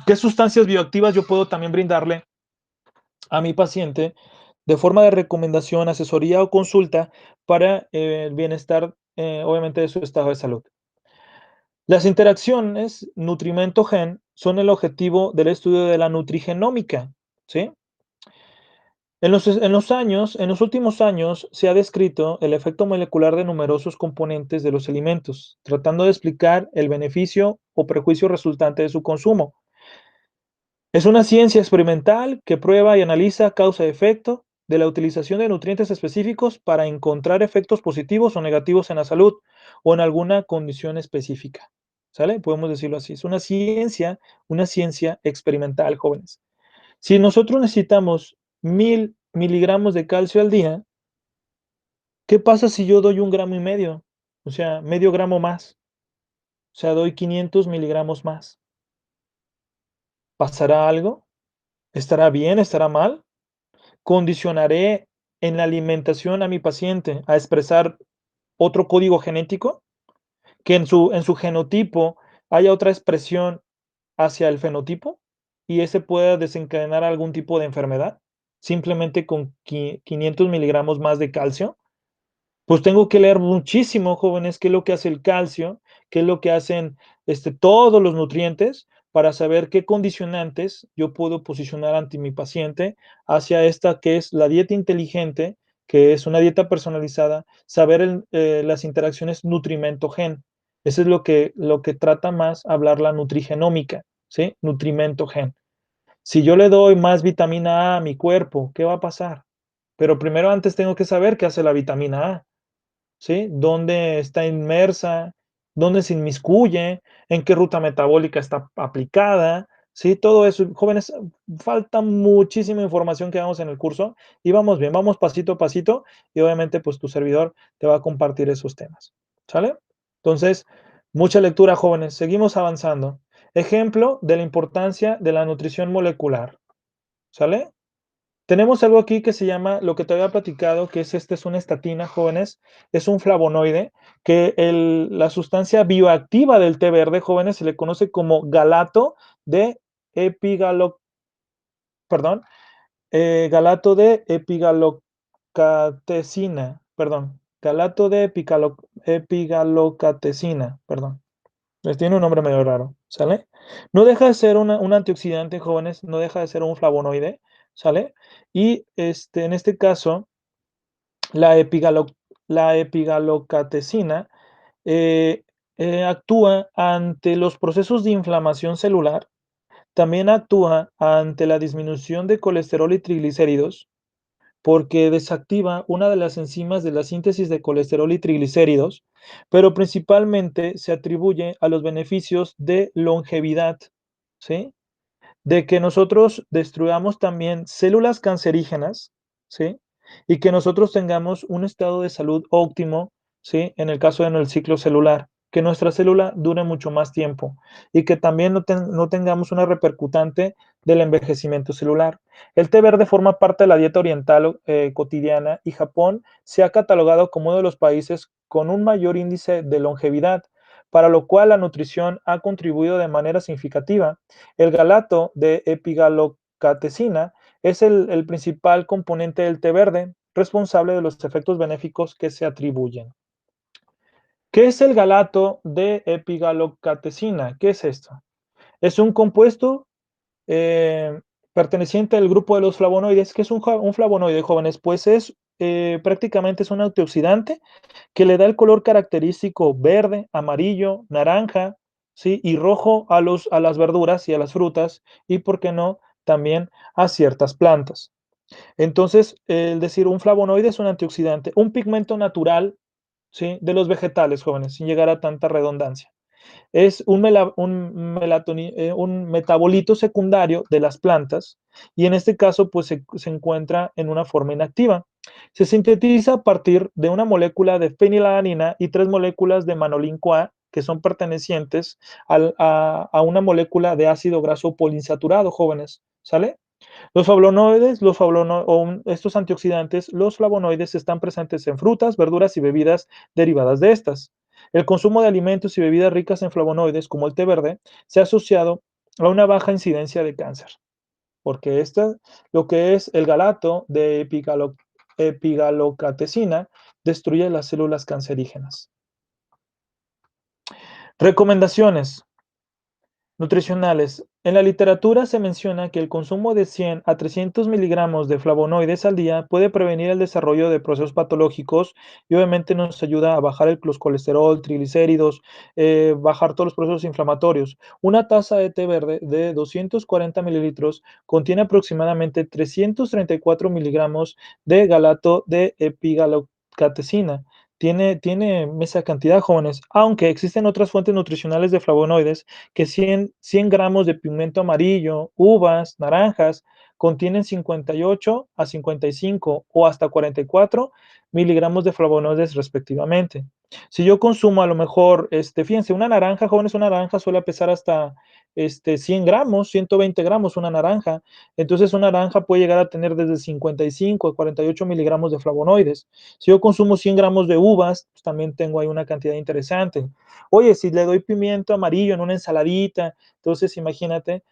¿qué sustancias bioactivas yo puedo también brindarle a mi paciente de forma de recomendación, asesoría o consulta para el bienestar, obviamente, de su estado de salud? Las interacciones nutrimento-gen son el objetivo del estudio de la nutrigenómica, ¿sí? En los últimos años se ha descrito el efecto molecular de numerosos componentes de los alimentos, tratando de explicar el beneficio o prejuicio resultante de su consumo. Es una ciencia experimental que prueba y analiza causa-efecto de la utilización de nutrientes específicos para encontrar efectos positivos o negativos en la salud o en alguna condición específica. ¿Sale? Podemos decirlo así. Es una ciencia experimental, jóvenes. Si nosotros necesitamos 1000 miligramos de calcio al día, ¿qué pasa si yo doy 1,5 gramos? O sea, medio gramo más. O sea, doy 500 miligramos más. ¿Pasará algo? ¿Estará bien? ¿Estará mal? ¿Condicionaré en la alimentación a mi paciente a expresar otro código genético? ¿Que en su genotipo haya otra expresión hacia el fenotipo y ese pueda desencadenar algún tipo de enfermedad simplemente con 500 miligramos más de calcio? Pues tengo que leer muchísimo, jóvenes, qué es lo que hace el calcio, qué es lo que hacen, todos los nutrientes, para saber qué condicionantes yo puedo posicionar ante mi paciente hacia esta que es la dieta inteligente, que es una dieta personalizada, saber las interacciones nutrimento-gen. Eso es lo que trata más hablar la nutrigenómica, ¿sí? Nutrimento-gen. Si yo le doy más vitamina A a mi cuerpo, ¿qué va a pasar? Pero primero antes tengo que saber qué hace la vitamina A. ¿Sí? ¿Dónde está inmersa? ¿Dónde se inmiscuye? ¿En qué ruta metabólica está aplicada? ¿Sí? Todo eso, jóvenes, falta muchísima información que damos en el curso y vamos bien, vamos pasito a pasito y obviamente pues tu servidor te va a compartir esos temas, ¿sale? Entonces, mucha lectura, jóvenes, seguimos avanzando. Ejemplo de la importancia de la nutrición molecular, ¿sale? Tenemos algo aquí que se llama, lo que te había platicado, que es una estatina, jóvenes, es un flavonoide, que la sustancia bioactiva del té verde, jóvenes, se le conoce como galato de epigalo, perdón, galato de epigallocatecina, perdón, galato de epigallocatecina, perdón. Les tiene un nombre medio raro, ¿sale? No deja de ser un antioxidante, jóvenes, no deja de ser un flavonoide, ¿sale? Y en este caso, la, epigalo- la epigallocatecina eh, actúa ante los procesos de inflamación celular también actúa ante la disminución de colesterol y triglicéridos porque desactiva una de las enzimas de la síntesis de colesterol y triglicéridos, pero principalmente se atribuye a los beneficios de longevidad, ¿sí? De que nosotros destruyamos también células cancerígenas, ¿sí? Y que nosotros tengamos un estado de salud óptimo, ¿sí? En el caso de el ciclo celular, que nuestra célula dure mucho más tiempo y que también no tengamos una repercutante del envejecimiento celular. El té verde forma parte de la dieta oriental cotidiana y Japón se ha catalogado como uno de los países con un mayor índice de longevidad, para lo cual la nutrición ha contribuido de manera significativa. El galato de epigalocatecina es el principal componente del té verde, responsable de los efectos benéficos que se atribuyen. ¿Qué es el galato de epigalocatecina? ¿Qué es esto? Es un compuesto eh, perteneciente al grupo de los flavonoides. ¿Qué es un flavonoide, jóvenes? Pues es prácticamente es un antioxidante que le da el color característico verde, amarillo, naranja, ¿sí? Y rojo a las verduras y a las frutas, y por qué no, también a ciertas plantas. Entonces, el decir un flavonoide es un antioxidante, un pigmento natural, ¿sí? De los vegetales, jóvenes, sin llegar a tanta redundancia. Es un metabolito secundario de las plantas y en este caso pues se encuentra en una forma inactiva. Se sintetiza a partir de una molécula de fenilalanina y tres moléculas de manolin-CoA que son pertenecientes a una molécula de ácido graso poliinsaturado, jóvenes, ¿sale? Los flavonoides, estos antioxidantes, los flavonoides están presentes en frutas, verduras y bebidas derivadas de estas. El consumo de alimentos y bebidas ricas en flavonoides, como el té verde, se ha asociado a una baja incidencia de cáncer, porque lo que es el galato de epigalocatecina, destruye las células cancerígenas. Recomendaciones nutricionales. En la literatura se menciona que el consumo de 100 a 300 miligramos de flavonoides al día puede prevenir el desarrollo de procesos patológicos y obviamente nos ayuda a bajar los colesterol, triglicéridos, bajar todos los procesos inflamatorios. Una taza de té verde de 240 mililitros contiene aproximadamente 334 miligramos de galato de epigalocatecina. Tiene esa cantidad, jóvenes, aunque existen otras fuentes nutricionales de flavonoides que 100 gramos de pigmento amarillo, uvas, naranjas, contienen 58 a 55 o hasta 44 miligramos de flavonoides respectivamente. Si yo consumo a lo mejor, fíjense, una naranja, jóvenes, una naranja suele pesar hasta 100 gramos, 120 gramos una naranja. Entonces una naranja puede llegar a tener desde 55 a 48 miligramos de flavonoides. Si yo consumo 100 gramos de uvas, pues también tengo ahí una cantidad interesante. Oye, si le doy pimiento amarillo en una ensaladita, entonces imagínate,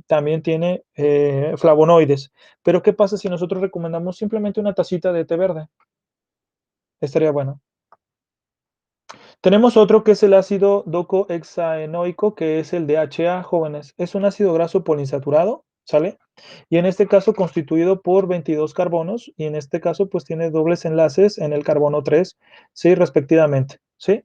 también tiene flavonoides. Pero ¿qué pasa si nosotros recomendamos simplemente una tacita de té verde? Estaría bueno. Tenemos otro que es el ácido docohexaenoico, que es el DHA, jóvenes. Es un ácido graso poliinsaturado, ¿sale? Y en este caso constituido por 22 carbonos, y en este caso pues tiene dobles enlaces en el carbono 3, ¿sí? Respectivamente, ¿sí?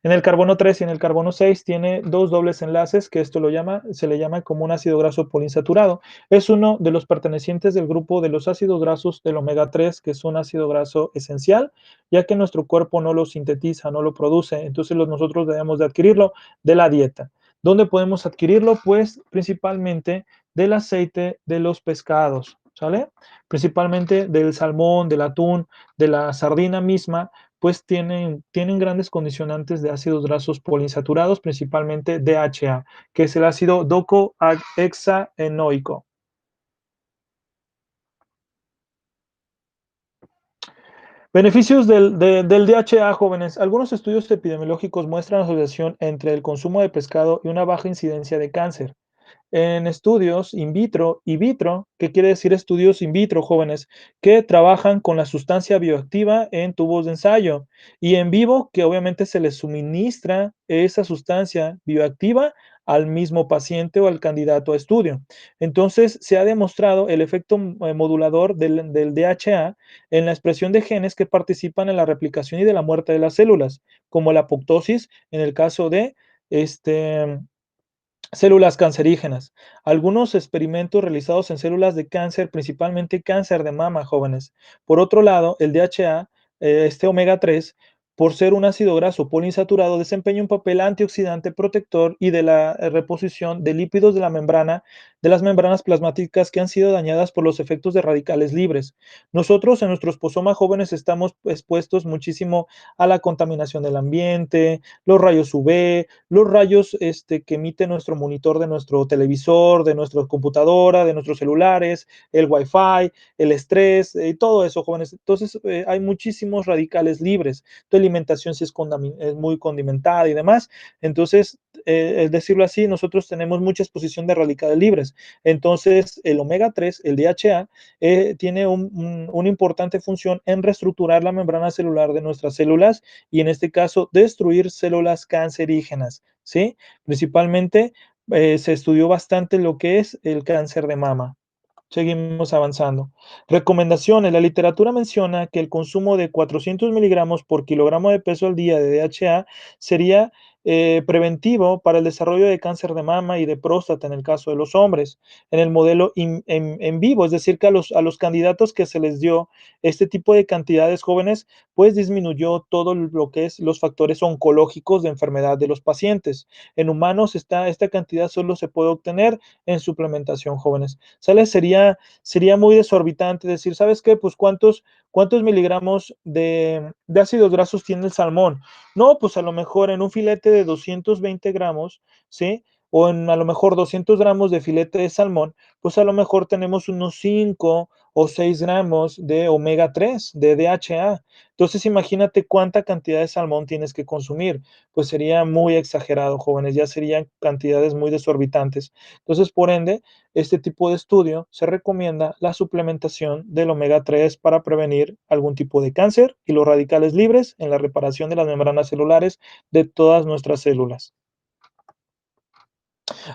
En el carbono 3 y en el carbono 6 tiene dos dobles enlaces, que se le llama como un ácido graso poliinsaturado. Es uno de los pertenecientes del grupo de los ácidos grasos del omega 3, que es un ácido graso esencial, ya que nuestro cuerpo no lo sintetiza, no lo produce, entonces nosotros debemos de adquirirlo de la dieta. ¿Dónde podemos adquirirlo? Pues principalmente del aceite de los pescados, ¿sale? Principalmente del salmón, del atún, de la sardina misma, pues tienen grandes condicionantes de ácidos grasos poliinsaturados, principalmente DHA, que es el ácido docohexaenoico. Beneficios del DHA, jóvenes. Algunos estudios epidemiológicos muestran asociación entre el consumo de pescado y una baja incidencia de cáncer. En estudios in vitro y vitro, ¿qué quiere decir estudios in vitro, jóvenes? Que trabajan con la sustancia bioactiva en tubos de ensayo y en vivo, que obviamente se les suministra esa sustancia bioactiva al mismo paciente o al candidato a estudio. Entonces, se ha demostrado el efecto modulador del DHA en la expresión de genes que participan en la replicación y de la muerte de las células, como la apoptosis en el caso de este Células cancerígenas. Algunos experimentos realizados en células de cáncer, principalmente cáncer de mama, jóvenes. Por otro lado, el DHA, este omega 3, por ser un ácido graso poliinsaturado, desempeña un papel antioxidante protector y de la reposición de lípidos de la membrana, de las membranas plasmáticas que han sido dañadas por los efectos de radicales libres. Nosotros en nuestros posomas jóvenes estamos expuestos muchísimo a la contaminación del ambiente, los rayos UV, los rayos que emite nuestro monitor de nuestro televisor, de nuestra computadora, de nuestros celulares, el Wi-Fi, el estrés, y todo eso, jóvenes. Entonces, hay muchísimos radicales libres. Tu alimentación si es muy condimentada y demás. Entonces, es decirlo así, nosotros tenemos mucha exposición de radicales libres. Entonces, el omega 3, el DHA, tiene una importante función en reestructurar la membrana celular de nuestras células y en este caso destruir células cancerígenas, ¿sí? Principalmente se estudió bastante lo que es el cáncer de mama. Seguimos avanzando. Recomendaciones. La literatura menciona que el consumo de 400 miligramos por kilogramo de peso al día de DHA sería preventivo para el desarrollo de cáncer de mama y de próstata en el caso de los hombres. En el modelo en vivo, es decir, que a los candidatos que se les dio este tipo de cantidades jóvenes, pues disminuyó todo lo que es los factores oncológicos de enfermedad de los pacientes. En humanos esta cantidad solo se puede obtener en suplementación jóvenes. ¿Sale? Sería muy desorbitante decir, ¿sabes qué? Pues cuántos miligramos de ácidos grasos tiene el salmón. No, pues a lo mejor en un filete de 220 gramos, ¿sí? O en a lo mejor 200 gramos de filete de salmón, pues a lo mejor tenemos unos 5 o 6 gramos de omega 3, de DHA. Entonces imagínate cuánta cantidad de salmón tienes que consumir. Pues sería muy exagerado, jóvenes, ya serían cantidades muy desorbitantes. Entonces, por ende, este tipo de estudio se recomienda la suplementación del omega 3 para prevenir algún tipo de cáncer y los radicales libres en la reparación de las membranas celulares de todas nuestras células.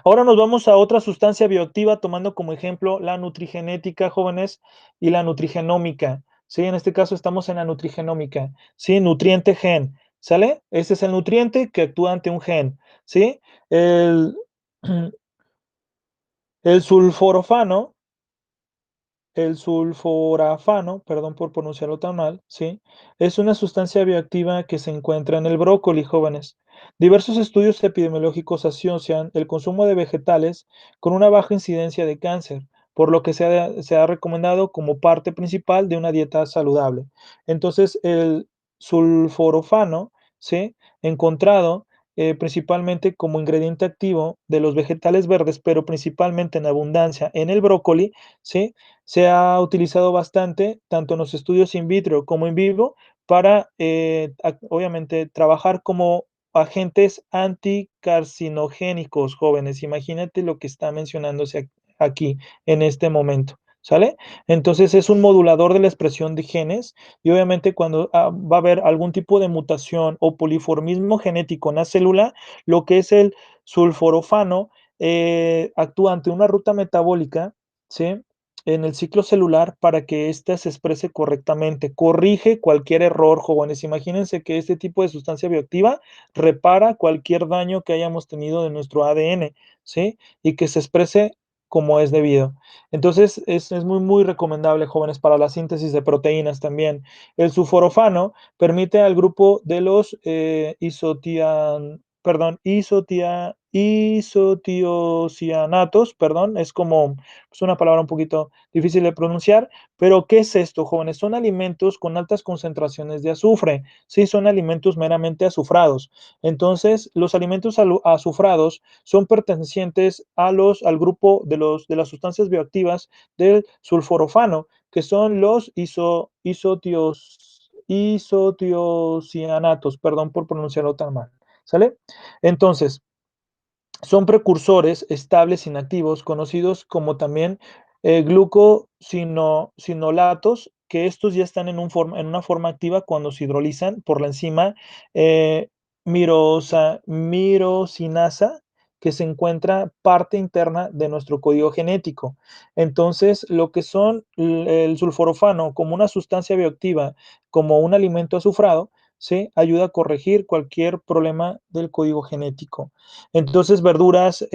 Ahora nos vamos a otra sustancia bioactiva tomando como ejemplo la nutrigenética, jóvenes, y la nutrigenómica. Sí, en este caso estamos en la nutrigenómica. Sí, nutriente gen. ¿Sale? Este es el nutriente que actúa ante un gen. ¿Sí? El, el sulforafano. El sulforafano, perdón por pronunciarlo tan mal, ¿sí? Es una sustancia bioactiva que se encuentra en el brócoli, jóvenes. Diversos estudios epidemiológicos asocian el consumo de vegetales con una baja incidencia de cáncer, por lo que se ha recomendado como parte principal de una dieta saludable. Entonces, el sulforafano, ¿sí? Encontrado principalmente como ingrediente activo de los vegetales verdes, pero principalmente en abundancia en el brócoli, ¿sí? Se ha utilizado bastante, tanto en los estudios in vitro como in vivo, para, obviamente, trabajar como agentes anticarcinogénicos, jóvenes. Imagínate lo que está mencionándose aquí, en este momento, ¿sale? Entonces, es un modulador de la expresión de genes y, obviamente, cuando va a haber algún tipo de mutación o poliformismo genético en la célula, lo que es el sulforafano actúa ante una ruta metabólica, ¿sí? En el ciclo celular para que ésta se exprese correctamente. Corrige cualquier error, jóvenes. Imagínense que este tipo de sustancia bioactiva repara cualquier daño que hayamos tenido de nuestro ADN, ¿sí? Y que se exprese como es debido. Entonces, es muy, muy recomendable, jóvenes, para la síntesis de proteínas también. El sulforafano permite al grupo de los isotiocianatos, perdón, es una palabra un poquito difícil de pronunciar, pero ¿qué es esto, jóvenes? Son alimentos con altas concentraciones de azufre, sí, son alimentos meramente azufrados. Entonces, los alimentos azufrados son pertenecientes al grupo de las sustancias bioactivas del sulforafano, que son los isotiocianatos, perdón por pronunciarlo tan mal, ¿sale? Entonces, son precursores estables inactivos conocidos como también glucosinolatos, que estos ya están en una forma activa cuando se hidrolizan por la enzima eh, mirosinasa, que se encuentra parte interna de nuestro código genético. Entonces, lo que son el sulforafano como una sustancia bioactiva, como un alimento azufrado, ¿sí? Ayuda a corregir cualquier problema del código genético. Entonces, verduras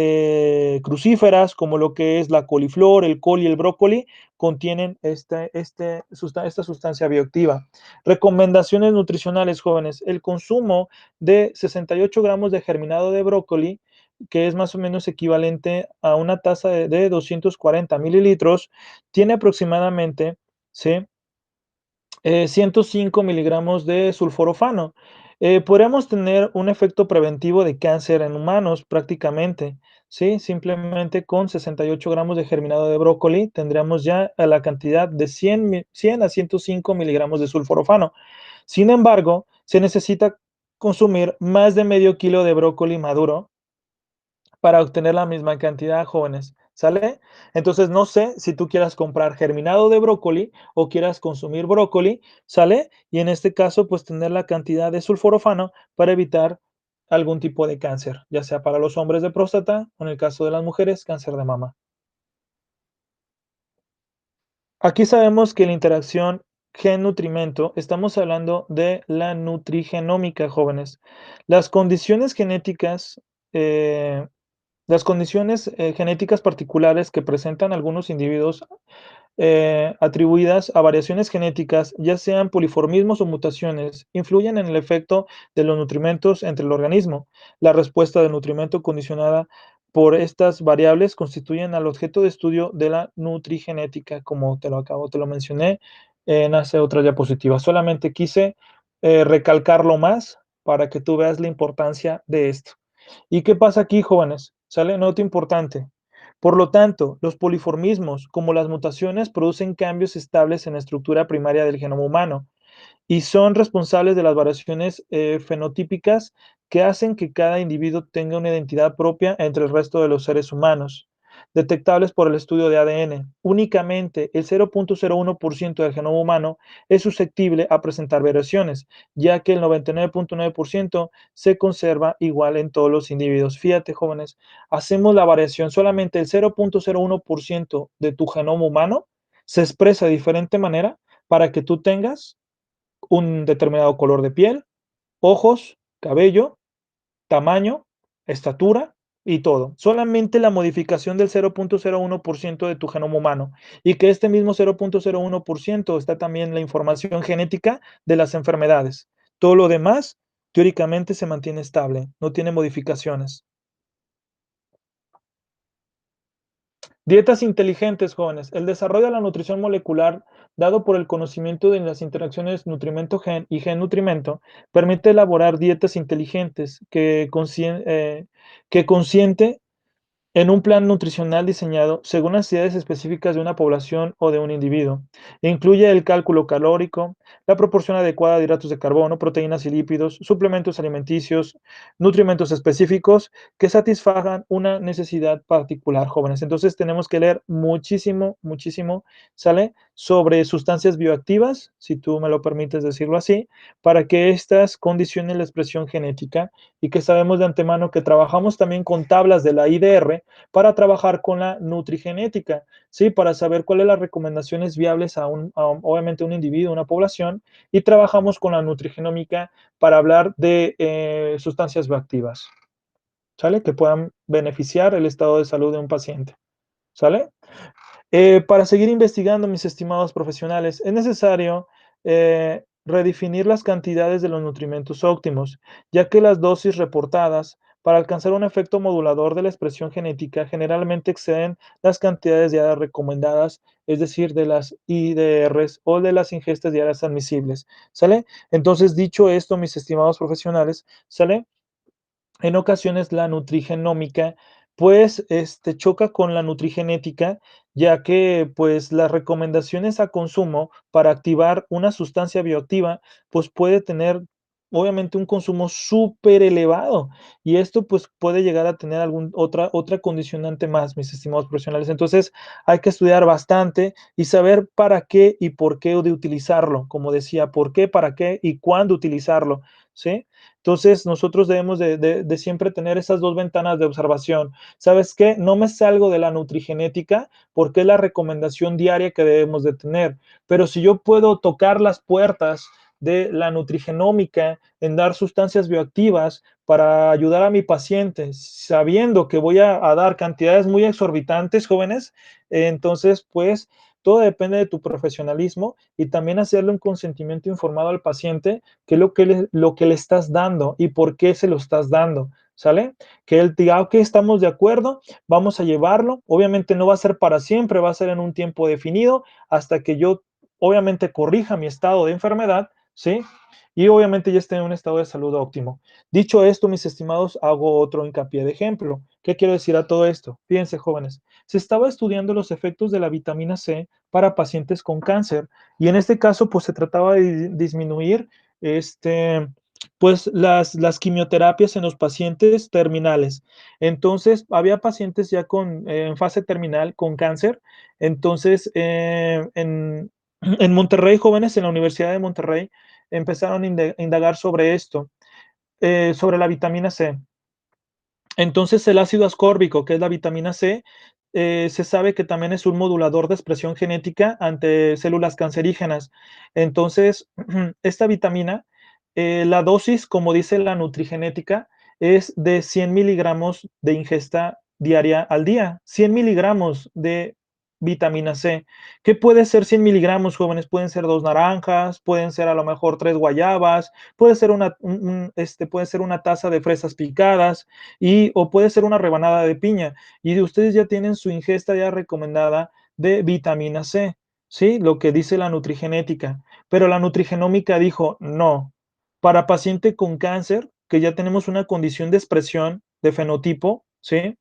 crucíferas, como lo que es la coliflor, el col y el brócoli, contienen esta sustancia bioactiva. Recomendaciones nutricionales, jóvenes. El consumo de 68 gramos de germinado de brócoli, que es más o menos equivalente a una taza de 240 mililitros, tiene aproximadamente, ¿sí? 105 miligramos de sulforafano. Podríamos tener un efecto preventivo de cáncer en humanos prácticamente, ¿sí? Simplemente con 68 gramos de germinado de brócoli tendríamos ya a la cantidad de 100 a 105 miligramos de sulforafano. Sin embargo, se necesita consumir más de medio kilo de brócoli maduro para obtener la misma cantidad, jóvenes, ¿sale? Entonces, no sé si tú quieras comprar germinado de brócoli o quieras consumir brócoli, ¿sale? Y en este caso, pues tener la cantidad de sulforafano para evitar algún tipo de cáncer, ya sea para los hombres de próstata o en el caso de las mujeres, cáncer de mama. Aquí sabemos que la interacción gen-nutrimento, estamos hablando de la nutrigenómica, jóvenes. Las condiciones genéticas eh, Las condiciones genéticas particulares que presentan algunos individuos atribuidas a variaciones genéticas, ya sean poliformismos o mutaciones, influyen en el efecto de los nutrimentos entre el organismo. La respuesta del nutrimento condicionada por estas variables constituyen al objeto de estudio de la nutrigenética, como te lo mencioné en hace otra diapositiva. Solamente quise recalcarlo más para que tú veas la importancia de esto. ¿Y qué pasa aquí, jóvenes? Sale nota importante. Por lo tanto, los poliformismos, como las mutaciones, producen cambios estables en la estructura primaria del genoma humano y son responsables de las variaciones fenotípicas que hacen que cada individuo tenga una identidad propia entre el resto de los seres humanos, detectables por el estudio de ADN. Únicamente el 0.01% del genoma humano es susceptible a presentar variaciones, ya que el 99.9% se conserva igual en todos los individuos. Fíjate, jóvenes, hacemos la variación, solamente el 0.01% de tu genoma humano se expresa de diferente manera para que tú tengas un determinado color de piel, ojos, cabello, tamaño, estatura y todo. Solamente la modificación del 0.01% de tu genoma humano y que este mismo 0.01% está también la información genética de las enfermedades. Todo lo demás teóricamente se mantiene estable, no tiene modificaciones. Dietas inteligentes, jóvenes. El desarrollo de la nutrición molecular, dado por el conocimiento de las interacciones nutrimento-gen y gen-nutrimento, permite elaborar dietas inteligentes que consciente en un plan nutricional diseñado según las necesidades específicas de una población o de un individuo. Incluye el cálculo calórico, la proporción adecuada de hidratos de carbono, proteínas y lípidos, suplementos alimenticios, nutrimentos específicos que satisfagan una necesidad particular, jóvenes. Entonces tenemos que leer muchísimo, muchísimo, ¿sale? Sobre sustancias bioactivas, si tú me lo permites decirlo así, para que estas condicionen la expresión genética y que sabemos de antemano que trabajamos también con tablas de la IDR para trabajar con la nutrigenética, ¿sí? Para saber cuáles son las recomendaciones viables obviamente, a un individuo, a una población, y trabajamos con la nutrigenómica para hablar de sustancias bioactivas, ¿sale? Que puedan beneficiar el estado de salud de un paciente, ¿sale? Para seguir investigando, mis estimados profesionales, es necesario redefinir las cantidades de los nutrimentos óptimos, ya que las dosis reportadas para alcanzar un efecto modulador de la expresión genética generalmente exceden las cantidades diarias recomendadas, es decir, de las IDRs o de las ingestas diarias admisibles. ¿Sale? Entonces, dicho esto, mis estimados profesionales, ¿sale? En ocasiones la nutrigenómica, pues, choca con la nutrigenética, ya que, pues, las recomendaciones a consumo para activar una sustancia bioactiva, pues, puede tener, obviamente, un consumo súper elevado, y esto, pues, puede llegar a tener algún otra condicionante más, mis estimados profesionales. Entonces, hay que estudiar bastante y saber para qué y por qué de utilizarlo. Como decía, por qué, para qué y cuándo utilizarlo, ¿sí? Entonces, nosotros debemos de siempre tener esas dos ventanas de observación. ¿Sabes qué? No me salgo de la nutrigenética porque es la recomendación diaria que debemos de tener. Pero si yo puedo tocar las puertas de la nutrigenómica en dar sustancias bioactivas para ayudar a mi paciente, sabiendo que voy a dar cantidades muy exorbitantes, jóvenes, entonces, pues, todo depende de tu profesionalismo y también hacerle un consentimiento informado al paciente, qué es lo que le estás dando y por qué se lo estás dando, ¿sale? Que él diga, ok, estamos de acuerdo, vamos a llevarlo. Obviamente no va a ser para siempre, va a ser en un tiempo definido hasta que yo, obviamente, corrija mi estado de enfermedad, ¿sí? Y obviamente ya esté en un estado de salud óptimo. Dicho esto, mis estimados, hago otro hincapié de ejemplo. ¿Qué quiero decir a todo esto? Fíjense, jóvenes, se estaba estudiando los efectos de la vitamina C para pacientes con cáncer y en este caso, pues se trataba de disminuir pues las quimioterapias en los pacientes terminales. Entonces, había pacientes ya en fase terminal con cáncer. Entonces, en Monterrey, jóvenes, en la Universidad de Monterrey, empezaron a indagar sobre esto, sobre la vitamina C. Entonces, el ácido ascórbico, que es la vitamina C, se sabe que también es un modulador de expresión genética ante células cancerígenas. Entonces, esta vitamina, la dosis, como dice la nutrigenética, es de 100 miligramos de ingesta diaria al día. 100 miligramos de vitamina C. ¿Qué puede ser 100 miligramos, jóvenes? Pueden ser 2 naranjas, pueden ser a lo mejor 3 guayabas, puede ser puede ser una taza de fresas picadas, o puede ser una rebanada de piña. Y ustedes ya tienen su ingesta ya recomendada de vitamina C, ¿sí? Lo que dice la nutrigenética. Pero la nutrigenómica dijo, no, para paciente con cáncer, que ya tenemos una condición de expresión de fenotipo, ¿sí?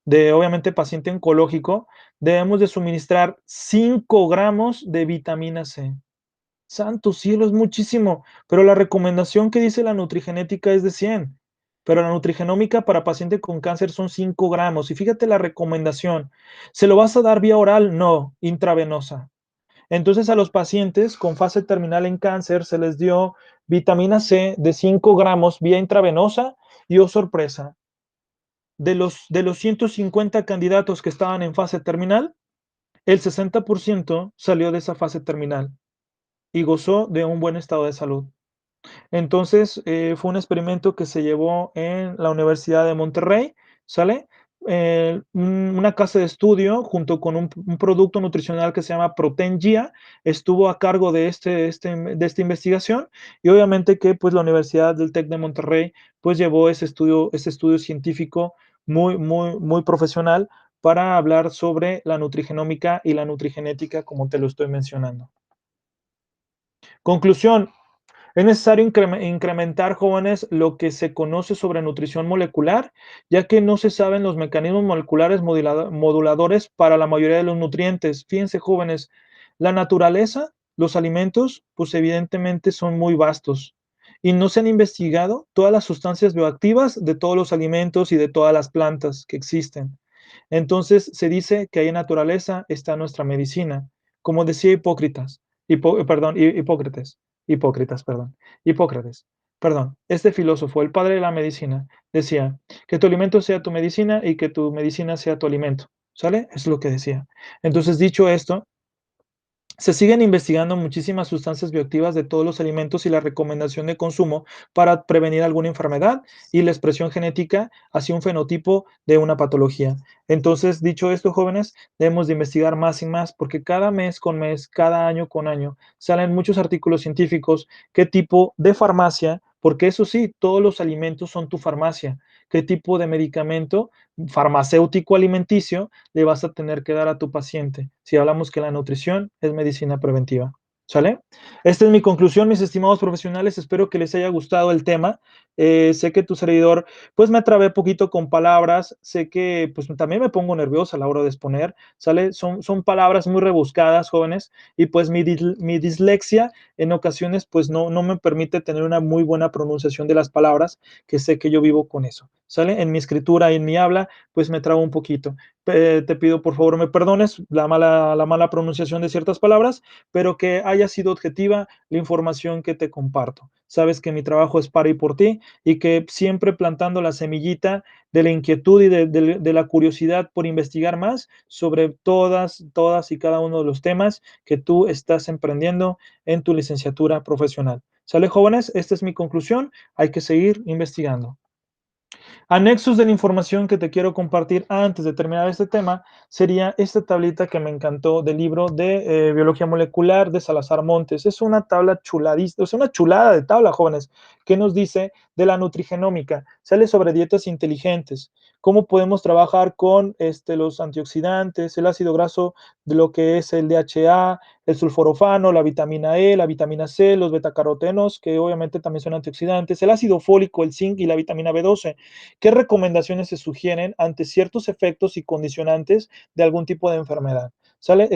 De obviamente paciente oncológico, debemos de suministrar 5 gramos de vitamina C. Santo cielo, es muchísimo, pero la recomendación que dice la nutrigenética es de 100, pero la nutrigenómica para paciente con cáncer son 5 gramos. Y fíjate la recomendación, ¿se lo vas a dar vía oral? No, intravenosa. Entonces a los pacientes con fase terminal en cáncer se les dio vitamina C de 5 gramos vía intravenosa y, oh sorpresa, de los 150 candidatos que estaban en fase terminal, el 60% salió de esa fase terminal y gozó de un buen estado de salud. Entonces, fue un experimento que se llevó en la Universidad de Monterrey, ¿sale? Una casa de estudio junto con un producto nutricional que se llama Protengia estuvo a cargo de esta investigación y obviamente que pues la Universidad del TEC de Monterrey pues llevó ese estudio científico muy, muy, muy profesional para hablar sobre la nutrigenómica y la nutrigenética como te lo estoy mencionando. Conclusión, es necesario incrementar, jóvenes, lo que se conoce sobre nutrición molecular, ya que no se saben los mecanismos moleculares moduladores para la mayoría de los nutrientes. Fíjense, jóvenes, la naturaleza, los alimentos, pues evidentemente son muy vastos y no se han investigado todas las sustancias bioactivas de todos los alimentos y de todas las plantas que existen. Entonces se dice que ahí en naturaleza está nuestra medicina, como decía Hipócrates, perdón, Hipócrates, perdón, este filósofo, el padre de la medicina, decía que tu alimento sea tu medicina y que tu medicina sea tu alimento, ¿sale? Es lo que decía. Entonces, dicho esto, se siguen investigando muchísimas sustancias bioactivas de todos los alimentos y la recomendación de consumo para prevenir alguna enfermedad y la expresión genética hacia un fenotipo de una patología. Entonces, dicho esto, jóvenes, debemos de investigar más y más porque cada mes con mes, cada año con año, salen muchos artículos científicos, qué tipo de farmacia, porque eso sí, todos los alimentos son tu farmacia, qué tipo de medicamento farmacéutico alimenticio le vas a tener que dar a tu paciente si hablamos que la nutrición es medicina preventiva. ¿Sale? Esta es mi conclusión, mis estimados profesionales. Espero que les haya gustado el tema. Sé que tu servidor, pues me atrabé poquito con palabras. Sé que, pues también me pongo nervioso a la hora de exponer. ¿Sale? Son palabras muy rebuscadas, jóvenes. Y pues mi dislexia en ocasiones, pues no me permite tener una muy buena pronunciación de las palabras, que sé que yo vivo con eso. ¿Sale? En mi escritura y en mi habla, pues me trabo un poquito. Te pido por favor me perdones la mala pronunciación de ciertas palabras, pero que haya sido objetiva la información que te comparto. Sabes que mi trabajo es para y por ti y que siempre plantando la semillita de la inquietud y de la curiosidad por investigar más sobre todas y cada uno de los temas que tú estás emprendiendo en tu licenciatura profesional. ¿Sale, jóvenes? Esta es mi conclusión. Hay que seguir investigando. Anexos de la información que te quiero compartir antes de terminar este tema sería esta tablita que me encantó del libro de Biología Molecular de Salazar Montes. Es una tabla chuladista, es una chulada de tabla, jóvenes, que nos dice de la nutrigenómica. Sale sobre dietas inteligentes, cómo podemos trabajar con los antioxidantes, el ácido graso de lo que es el DHA, el sulforofano, la vitamina E, la vitamina C, los betacarotenos, que obviamente también son antioxidantes, el ácido fólico, el zinc y la vitamina B12. ¿Qué recomendaciones se sugieren ante ciertos efectos y condicionantes de algún tipo de enfermedad? ¿Sale?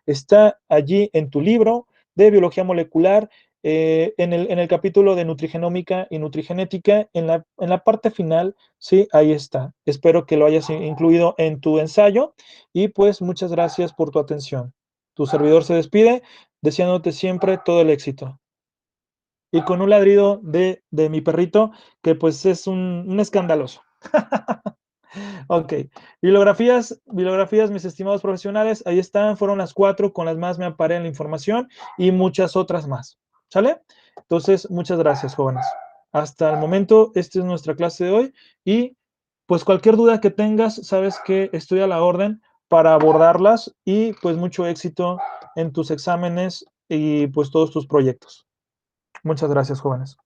Está allí en tu libro de biología molecular, en el capítulo de nutrigenómica y nutrigenética, en la parte final, sí, ahí está. Espero que lo hayas incluido en tu ensayo y pues muchas gracias por tu atención. Tu servidor se despide, deseándote siempre todo el éxito. Y con un ladrido de mi perrito, que pues es un escandaloso. Ok, bibliografías, mis estimados profesionales, ahí están, fueron las 4 con las más me aparé en la información y muchas otras más. ¿Sale? Entonces, muchas gracias, jóvenes. Hasta el momento, esta es nuestra clase de hoy y pues cualquier duda que tengas, sabes que estoy a la orden para abordarlas y pues mucho éxito en tus exámenes y pues todos tus proyectos. Muchas gracias, jóvenes.